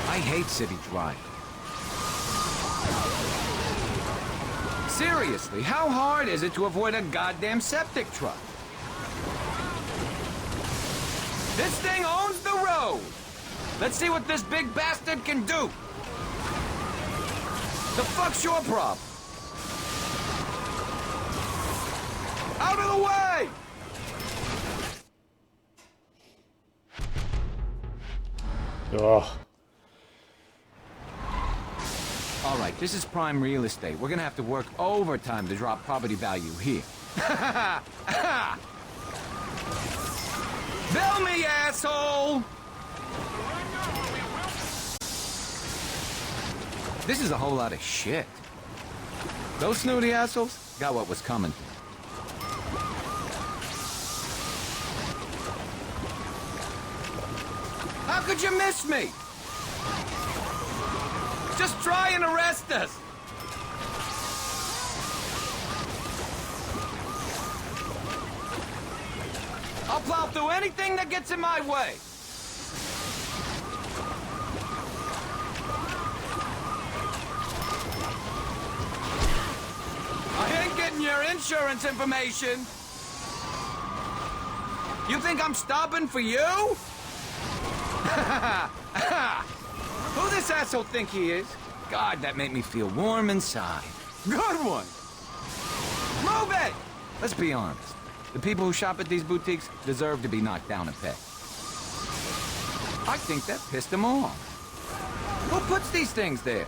I hate city driving. Seriously, how hard is it to avoid a goddamn septic truck? This thing owns the road! Let's see what this big bastard can do! The fuck's your problem? Out of the way! Ugh. All right, this is prime real estate. We're gonna have to work overtime to drop property value here. Bill me, asshole! This is a whole lot of shit. Those snooty assholes got what was coming to them. How could you miss me? Just try and arrest us! I'll plow through anything that gets in my way! I ain't getting your insurance information! You think I'm stopping for you? Who this asshole think he is? God, that made me feel warm inside. Good one! Move it! Let's be honest. The people who shop at these boutiques deserve to be knocked down a peg. I think that pissed them off. Who puts these things there?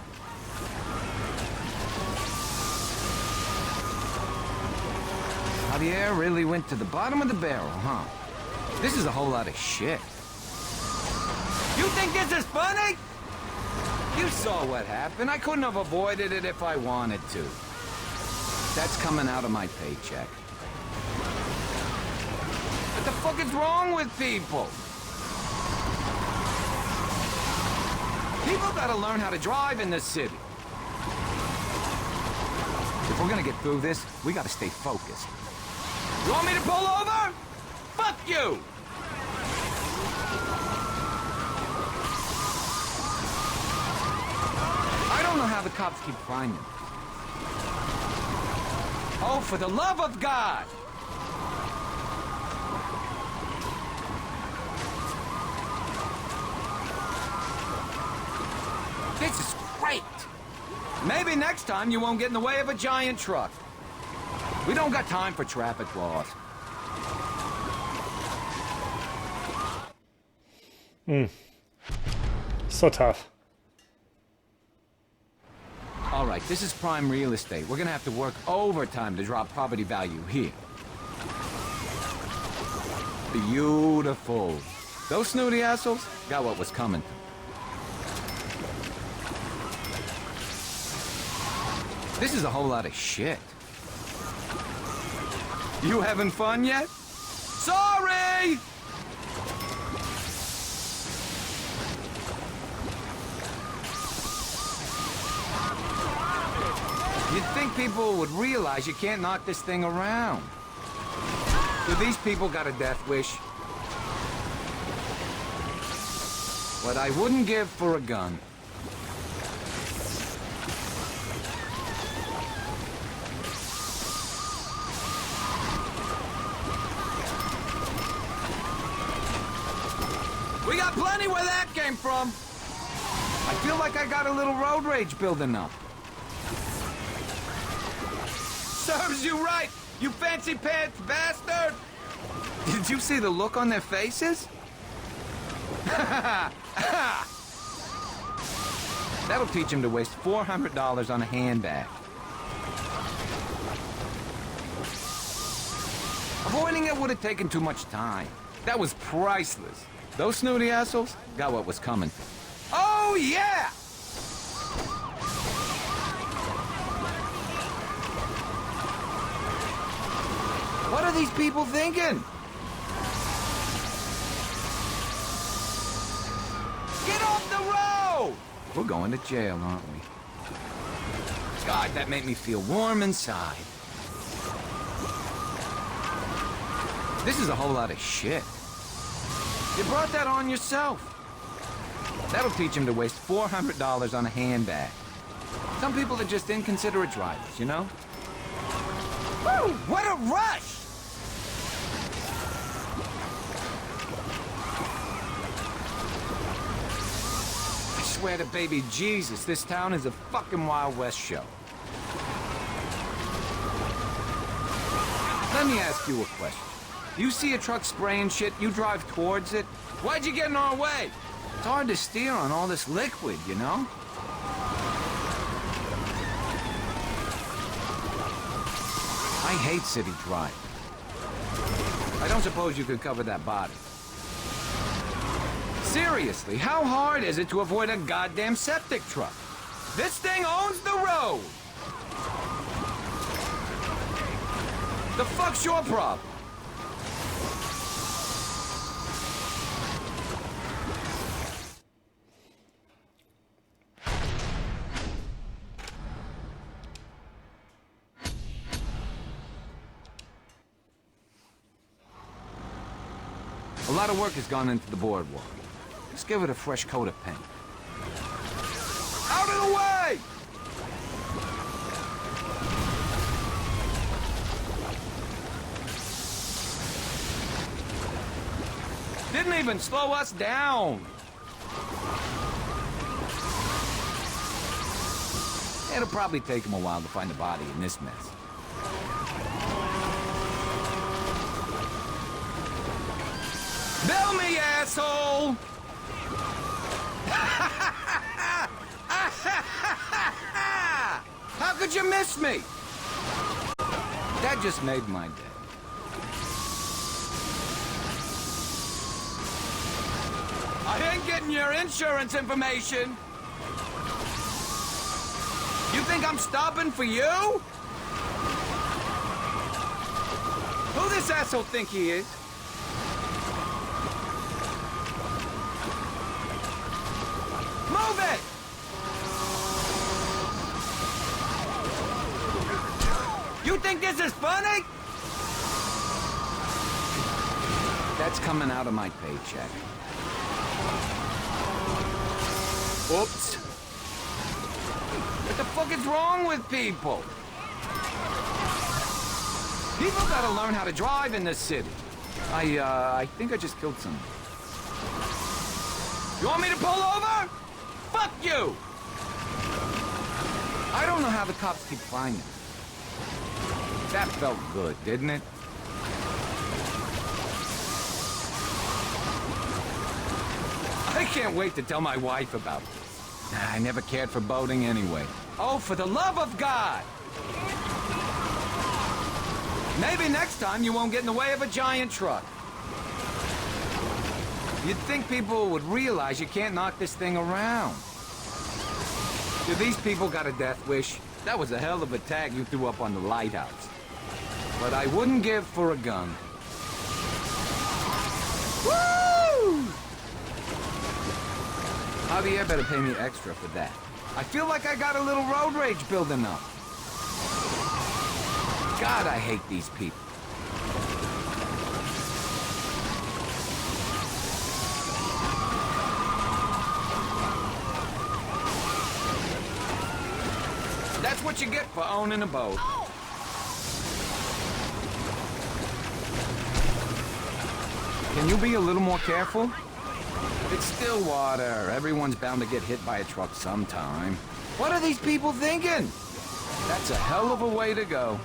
Javier really went to the bottom of the barrel, huh? This is a whole lot of shit. You think this is funny? You saw what happened. I couldn't have avoided it if I wanted to. That's coming out of my paycheck. What the fuck is wrong with people? People gotta learn how to drive in this city. If we're gonna get through this, we gotta stay focused. You want me to pull over? Fuck you! I don't know how the cops keep finding me. Oh, for the love of God! This is great! Maybe next time you won't get in the way of a giant truck. We don't got time for traffic laws. So tough. All right, this is prime real estate. We're gonna have to work overtime to drop property value here. Beautiful. Those snooty assholes got what was coming to them. This is a whole lot of shit. You having fun yet? Sorry! You'd think people would realize you can't knock this thing around. Do these people got a death wish? What I wouldn't give for a gun. We got plenty where that came from. I feel like I got a little road rage building up. Serves you right, you fancy pants bastard! Did you see the look on their faces? That'll teach him to waste $400 on a handbag. Avoiding it would have taken too much time. That was priceless. Those snooty assholes got what was coming to them. Oh, yeah! What are these people thinking? Get off the road! We're going to jail, aren't we? God, that made me feel warm inside. This is a whole lot of shit. You brought that on yourself. That'll teach him to waste $400 on a handbag. Some people are just inconsiderate drivers, you know? Woo! What a rush! I swear to baby Jesus, this town is a fucking Wild West show. Let me ask you a question. You see a truck spraying shit, you drive towards it. Why'd you get in our way? It's hard to steer on all this liquid, you know? I hate city driving. I don't suppose you could cover that body. Seriously, how hard is it to avoid a goddamn septic truck? This thing owns the road! The fuck's your problem? A lot of work has gone into the boardwalk. Let's give it a fresh coat of paint. Out of the way! Didn't even slow us down. It'll probably take him a while to find the body in this mess. Bill me, asshole! How could you miss me? That just made my day. I ain't getting your insurance information. You think I'm stopping for you? Who this asshole think he is? Move it! You think this is funny? That's coming out of my paycheck. Oops. What the fuck is wrong with people? People gotta learn how to drive in this city. I think I just killed someone. You want me to pull over? Fuck you! I don't know how the cops keep finding me. That felt good, didn't it? I can't wait to tell my wife about this. I never cared for boating anyway. Oh, for the love of God! Maybe next time you won't get in the way of a giant truck. You'd think people would realize you can't knock this thing around. Do these people got a death wish? That was a hell of a tag you threw up on the lighthouse. But I wouldn't give for a gun. Woo! Javier better pay me extra for that. I feel like I got a little road rage building up. God, I hate these people. That's what you get for owning a boat. Can you be a little more careful? It's still water. Everyone's bound to get hit by a truck sometime. What are these people thinking? That's a hell of a way to go.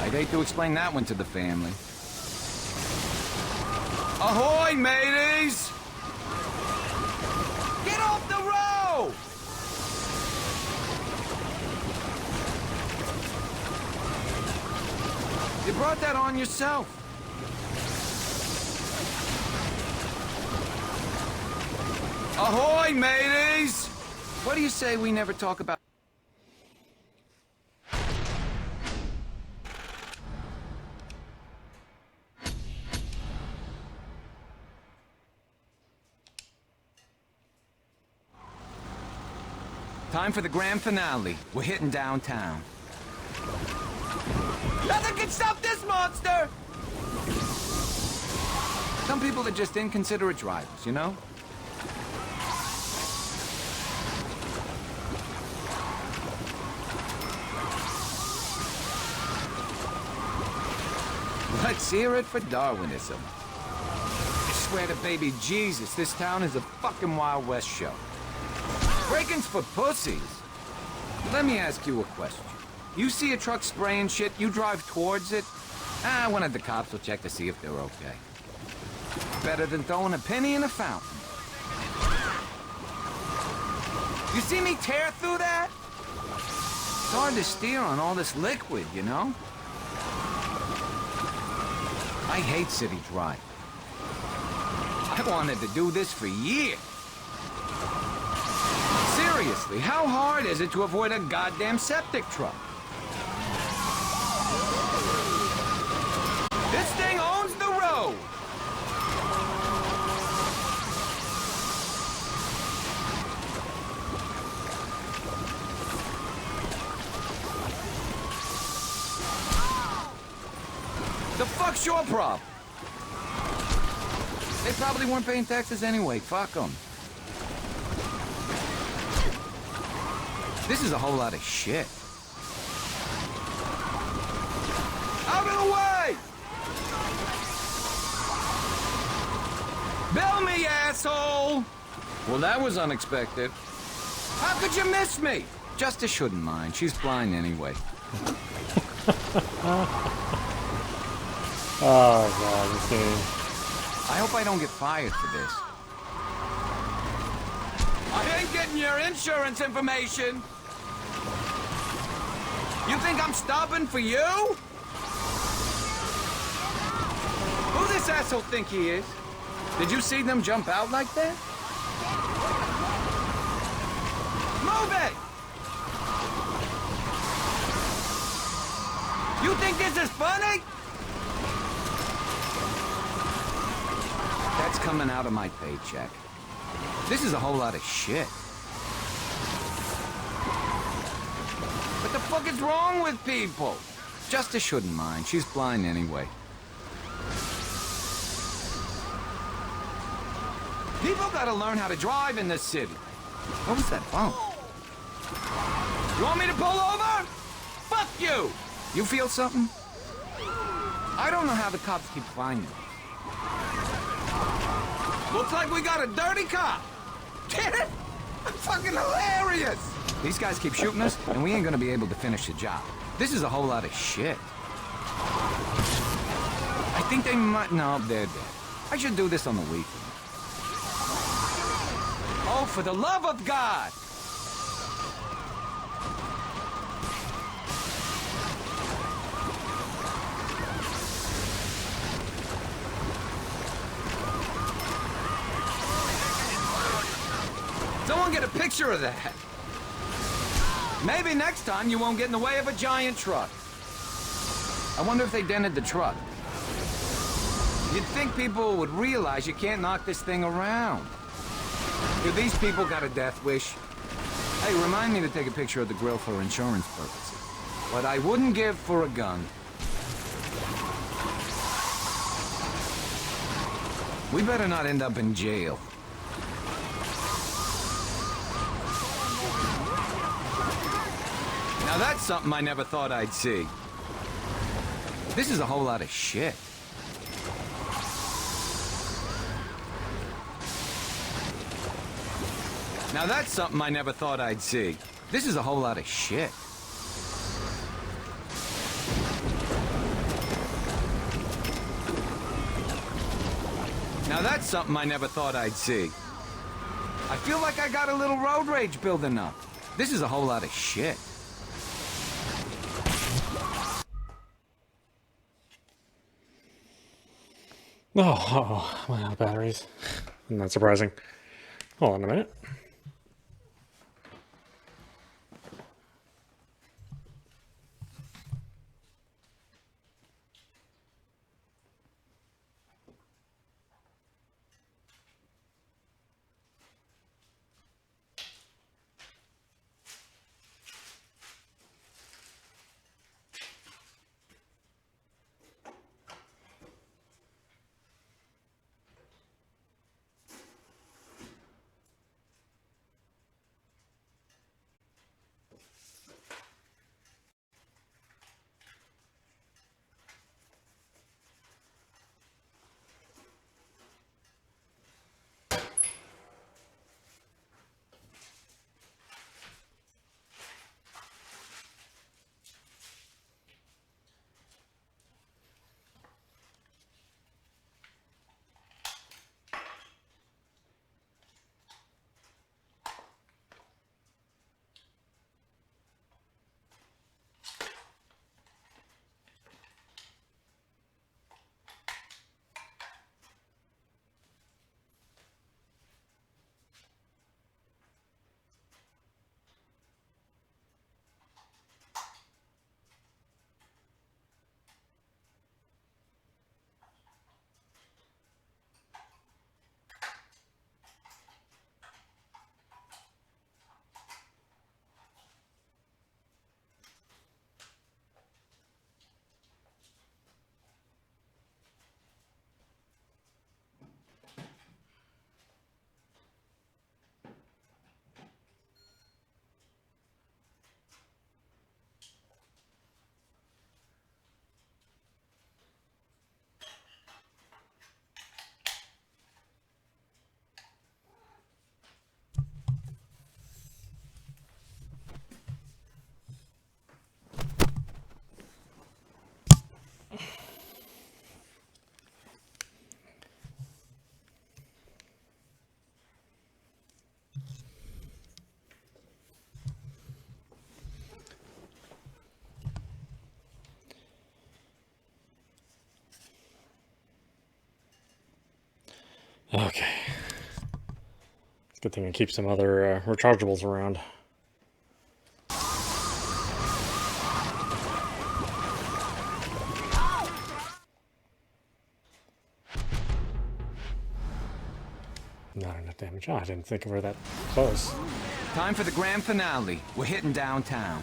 I'd hate to explain that one to the family. Ahoy, mateys! Get off the road! You brought that on yourself. Ahoy, mateys! What do you say we never talk about... Time for the grand finale. We're hitting downtown. Nothing can stop this monster! Some people are just inconsiderate drivers, you know? Let's hear it for Darwinism. I swear to baby Jesus, this town is a fucking Wild West show. Break-ins for pussies. Let me ask you a question. You see a truck spraying shit, you drive towards it? One of the cops will check to see if they're okay. Better than throwing a penny in a fountain. You see me tear through that? It's hard to steer on all this liquid, you know? I hate city driving. I wanted to do this for years. Seriously, how hard is it to avoid a goddamn septic truck? This thing owns the road! The fuck's your problem? They probably weren't paying taxes anyway. Fuck them. This is a whole lot of shit. Out of the way! Bill me, asshole! Well, that was unexpected. How could you miss me? Justice shouldn't mind. She's blind anyway. Oh god, this game. I hope I don't get fired for this. I ain't getting your insurance information. You think I'm stopping for you? Who this asshole think he is? Did you see them jump out like that? Move it! You think this is funny? That's coming out of my paycheck. This is a whole lot of shit. What the fuck is wrong with people? Justice shouldn't mind. She's blind anyway. People gotta learn how to drive in this city. What was that bump? You want me to pull over? Fuck you! You feel something? I don't know how the cops keep finding us. Looks like we got a dirty cop. Get it? Fucking hilarious! These guys keep shooting us, and we ain't gonna be able to finish the job. This is a whole lot of shit. I think they might... No, they're dead. I should do this on the weekend. Oh, for the love of God! Someone get a picture of that. Maybe next time you won't get in the way of a giant truck. I wonder if they dented the truck. You'd think people would realize you can't knock this thing around. Do these people got a death wish? Hey, remind me to take a picture of the grill for insurance purposes. But I wouldn't give for a gun. We better not end up in jail. Now that's something I never thought I'd see. This is a whole lot of shit. Now that's something I never thought I'd see. This is a whole lot of shit. Now that's something I never thought I'd see. I feel like I got a little road rage building up. This is a whole lot of shit. Oh, I'm out of batteries. Not surprising. Hold on a minute. Okay. Good thing I keep some other rechargeables around. Not enough damage. Oh, I didn't think we were that close. Time for the grand finale. We're hitting downtown.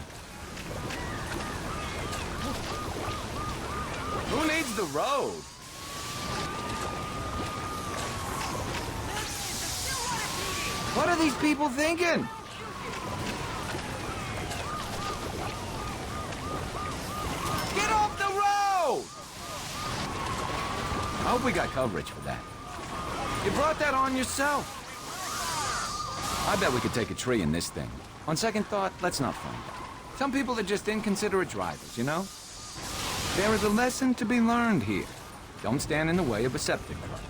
Who needs the road? What are these people thinking? Get off the road! I hope we got coverage for that. You brought that on yourself. I bet we could take a tree in this thing. On second thought, let's not find out. Some people are just inconsiderate drivers, you know? There is a lesson to be learned here. Don't stand in the way of a septic truck.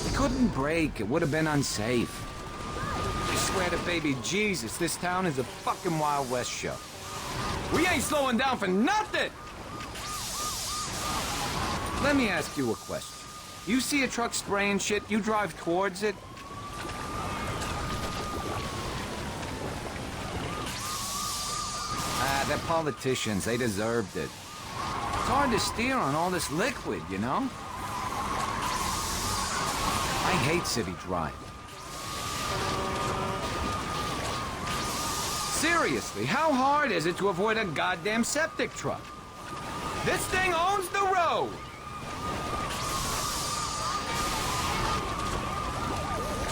It couldn't break. It would have been unsafe. I swear to baby Jesus, this town is a fucking Wild West show. We ain't slowing down for nothing! Let me ask you a question. You see a truck spraying shit, you drive towards it? Ah, they're politicians. They deserved it. It's hard to steer on all this liquid, you know? I hate city driving. Seriously, how hard is it to avoid a goddamn septic truck? This thing owns the road!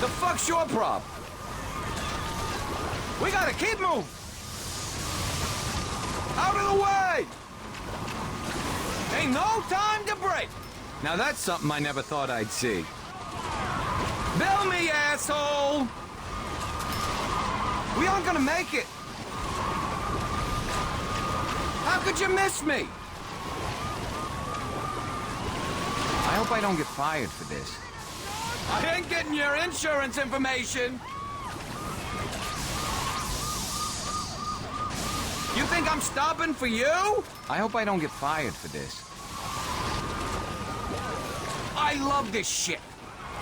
The fuck's your problem? We gotta keep moving! Out of the way! Ain't no time to break! Now that's something I never thought I'd see. Bill me, asshole! We aren't gonna make it! How could you miss me? I hope I don't get fired for this. I ain't getting your insurance information! You think I'm stopping for you? I hope I don't get fired for this. I love this shit.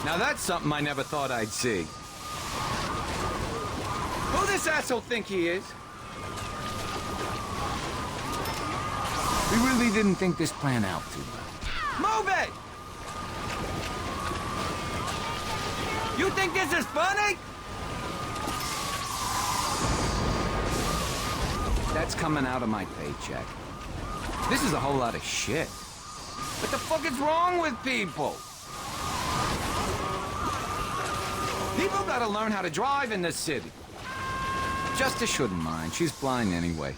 Now that's something I never thought I'd see. Who this asshole think he is? We really didn't think this plan out too well. Move it! You think this is funny? That's coming out of my paycheck. This is a whole lot of shit. What the fuck is wrong with people? People gotta learn how to drive in this city. Justice shouldn't mind. She's blind anyway.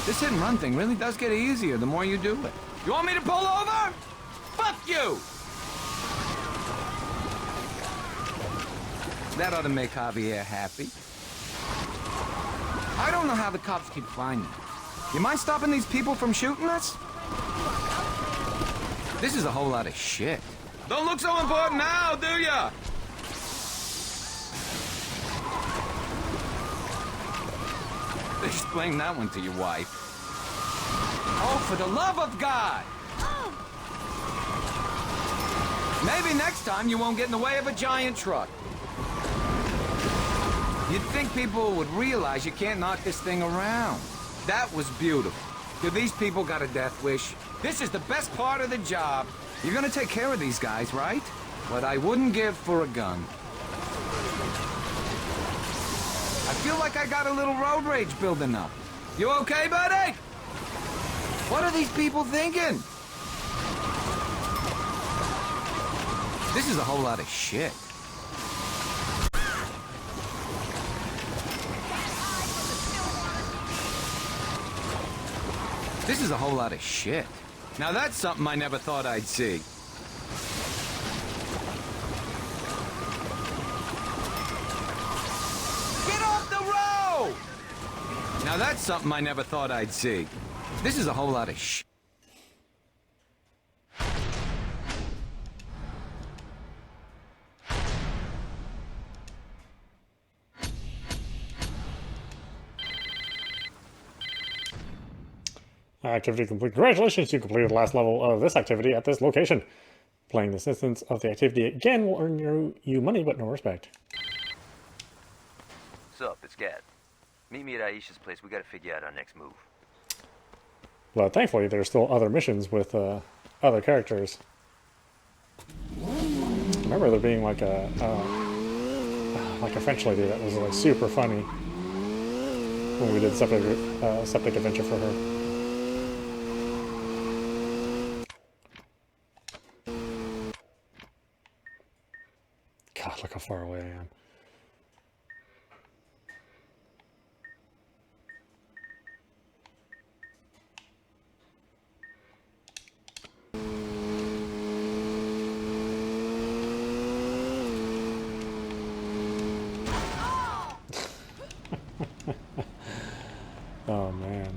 This hit and run thing really does get easier the more you do it. You want me to pull over? Fuck you! That ought to make Javier happy. I don't know how the cops keep finding us. You mind stopping these people from shooting us? This is a whole lot of shit. Don't look so important now, do ya? Explain that one to your wife. Oh, for the love of God! Maybe next time you won't get in the way of a giant truck. You'd think people would realize you can't knock this thing around. That was beautiful. Do these people got a death wish? This is the best part of the job. You're gonna take care of these guys, right? What I wouldn't give for a gun. I feel like I got a little road rage building up. You okay, buddy? What are these people thinking? This is a whole lot of shit. This is a whole lot of shit. Now that's something I never thought I'd see. Get off the road! Now that's something I never thought I'd see. This is a whole lot of shit. Activity complete. Congratulations, you completed the last level of this activity at this location. Playing this instance of the activity again will earn you money, but no respect. Sup, it's Gad. Meet me at Aisha's place. We gotta figure out our next move. But thankfully, there's still other missions with other characters. I remember there being like a French lady that was like super funny when we did septic adventure for her. God, look how far away I am. Oh man.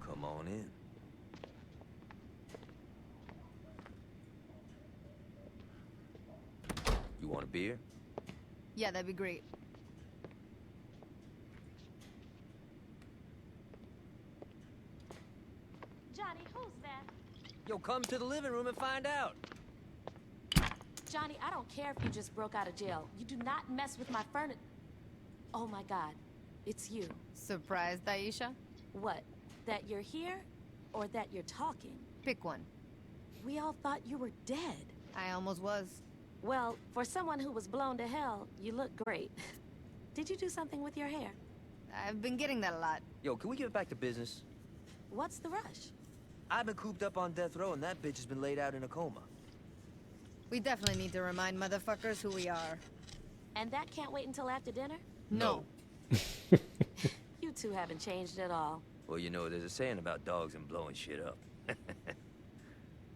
Come on in. You want a beer? Yeah, that'd be great. Johnny, who's that? Yo, come to the living room and find out. Johnny, I don't care if you just broke out of jail. You do not mess with my furniture. Oh my God, it's you. Surprised, Aisha? What? That you're here, or that you're talking? Pick one. We all thought you were dead. I almost was. Well, for someone who was blown to hell, you look great. Did you do something with your hair? I've been getting that a lot. Yo, can we get back to business? What's the rush? I've been cooped up on death row and that bitch has been laid out in a coma. We definitely need to remind motherfuckers who we are. And that can't wait until after dinner? No. You two haven't changed at all. Well, you know, there's a saying about dogs and blowing shit up.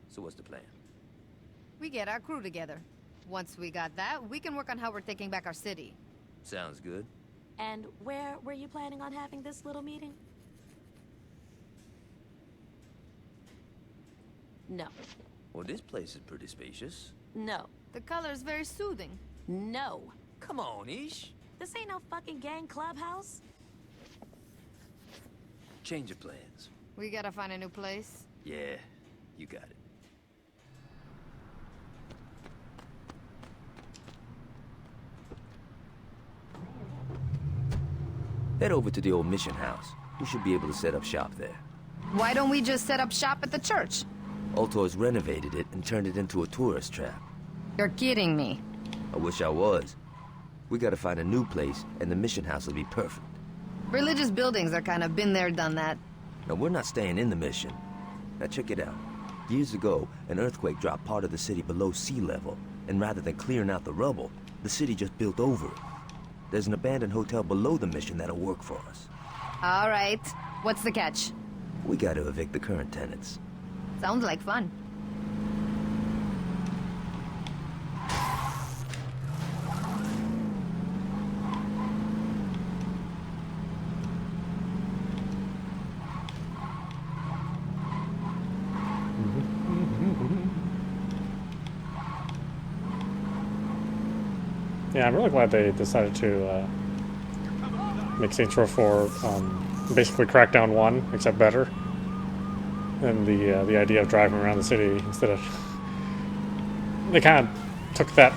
So what's the plan? We get our crew together. Once we got that, we can work on how we're taking back our city. Sounds good. And where were you planning on having this little meeting? No. Well, this place is pretty spacious. No. The color's very soothing. No. Come on, Ish. This ain't no fucking gang clubhouse. Change of plans. We gotta find a new place. Yeah, you got it. Head over to the old mission house. We should be able to set up shop there. Why don't we just set up shop at the church? Altor's renovated it and turned it into a tourist trap. You're kidding me. I wish I was. We gotta find a new place, and the mission house will be perfect. Religious buildings are kind of been there, done that. Now, we're not staying in the mission. Now, check it out. Years ago, an earthquake dropped part of the city below sea level, and rather than clearing out the rubble, the city just built over it. There's an abandoned hotel below the mission that'll work for us. All right. What's the catch? We gotta evict the current tenants. Sounds like fun. Yeah, I'm really glad they decided to make Saints Row 4 basically Crackdown 1, except better. And the idea of driving around the city instead of they kind of took that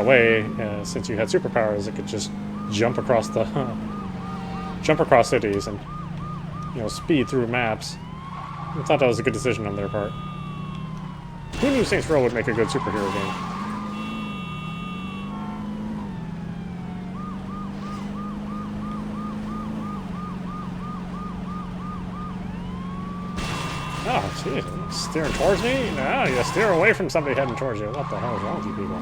away since you had superpowers. It could just jump across cities and speed through maps. I thought that was a good decision on their part. Who knew Saints Row would make a good superhero game? Oh, jeez. Steering towards me? No, you steer away from somebody heading towards you. What the hell is wrong with you people?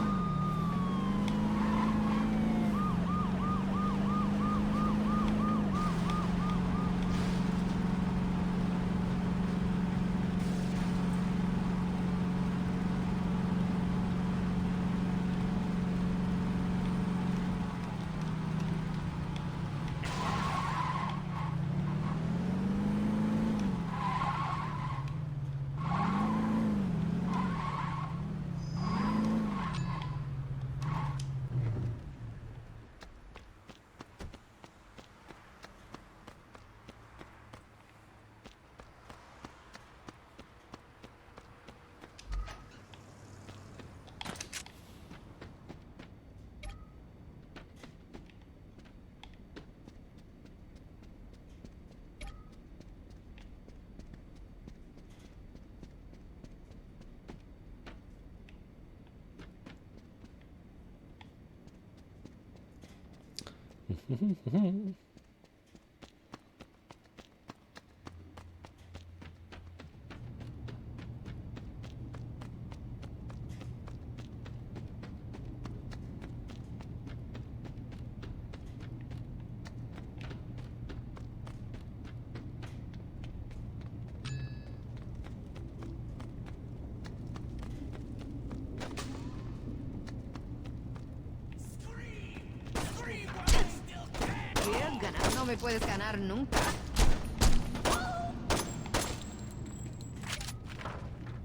Ganar no me puedes ganar nunca.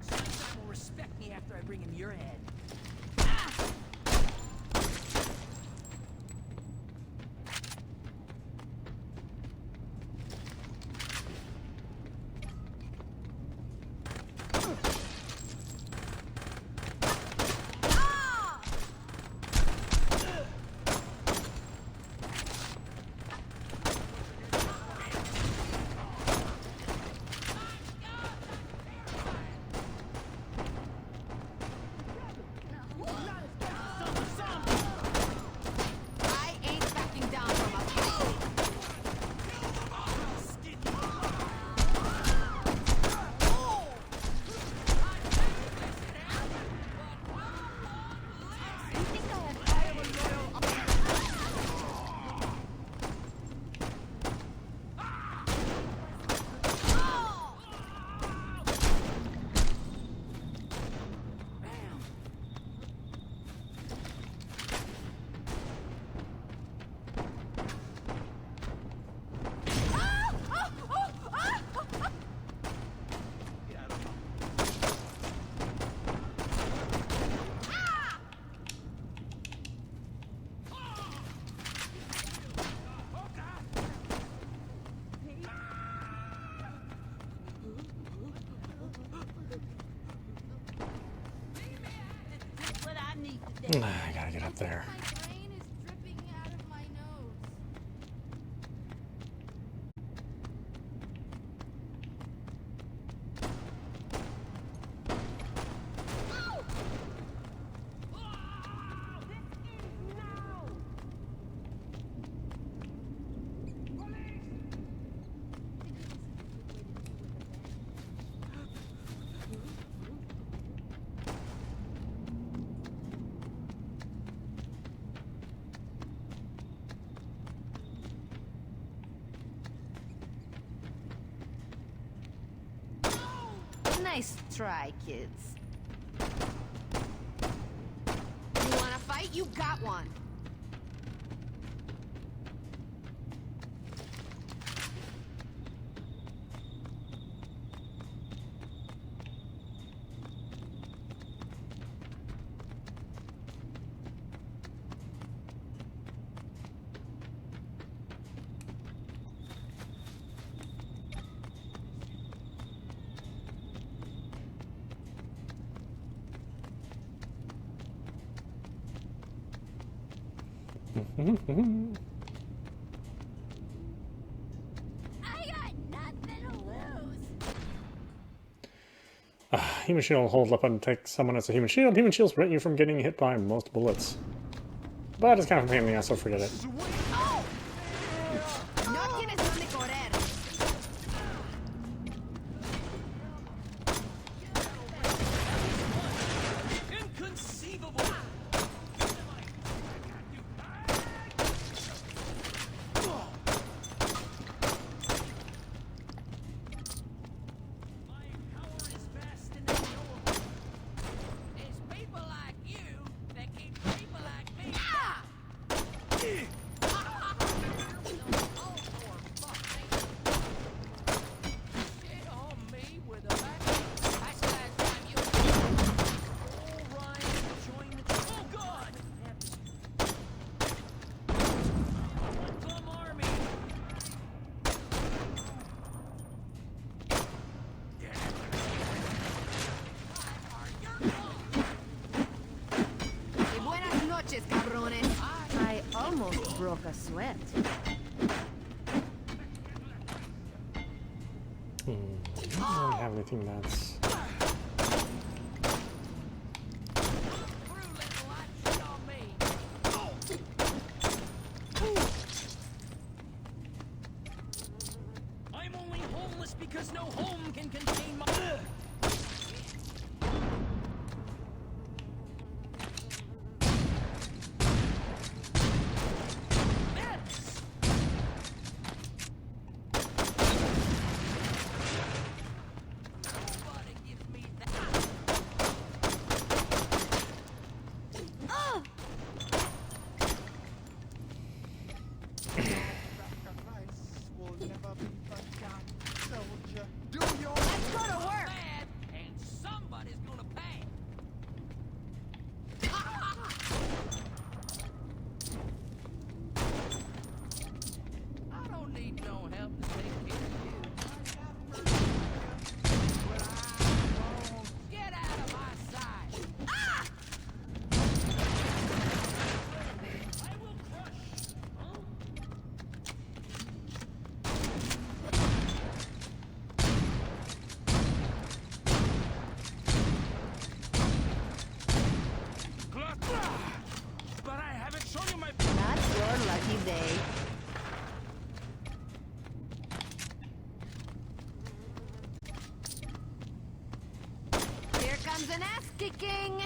Sunshine will respect me after I bring him your head. I gotta get up there. Nice try, kids. You wanna fight? You got one. Human shield holds up and takes someone as a human shield. Human shields prevent you from getting hit by most bullets. But it's kind of a pain in the ass, so forget it. No tienes donde correr. Inconceivable! I almost broke a sweat. I don't really have anything that's... I'm only homeless because no home can contain my... That's your lucky day. Here comes an ass kicking.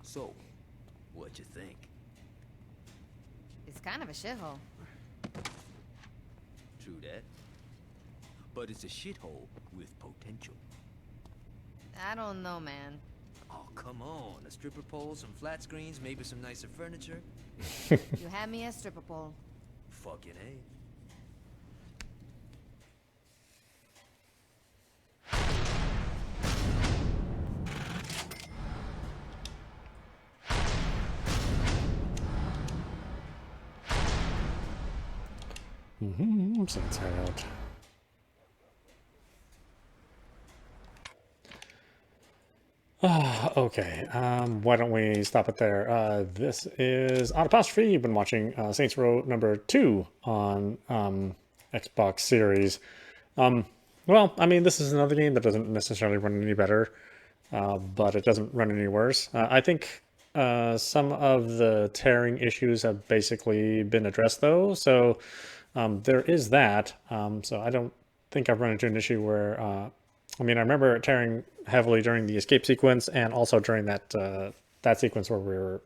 So, what'd you think? It's kind of a shithole. True that. But it's a shithole with potential. I don't know, man. Oh, come on. A stripper pole, some flat screens, maybe some nicer furniture. You had me a stripper pole. Fucking A. I'm so tired. Okay, why don't we stop it there? This is Audap. You've been watching Saints Row number 2 on Xbox Series. Well, I mean, this is another game that doesn't necessarily run any better, but it doesn't run any worse. I think some of the tearing issues have basically been addressed, though, so there is that. So I don't think I've run into an issue where, I mean, I remember it tearing heavily during the escape sequence and also during that that sequence where we were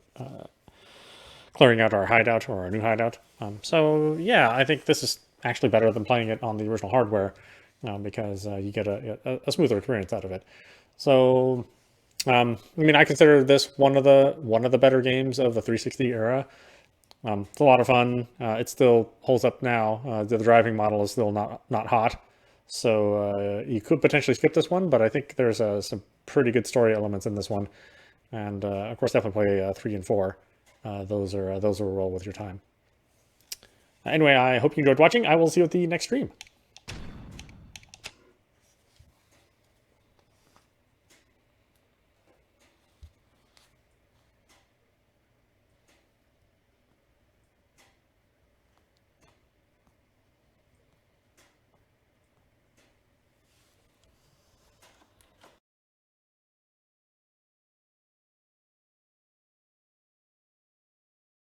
clearing out our hideout or our new hideout. So yeah, I think this is actually better than playing it on the original hardware because you get a smoother experience out of it. So I mean, I consider this one of the better games of the 360 era. It's a lot of fun. It still holds up now. The driving model is still not hot, so you could potentially skip this one. But I think there's some pretty good story elements in this one, and of course, definitely play 3 and 4. Those are well with your time. Anyway, I hope you enjoyed watching. I will see you at the next stream.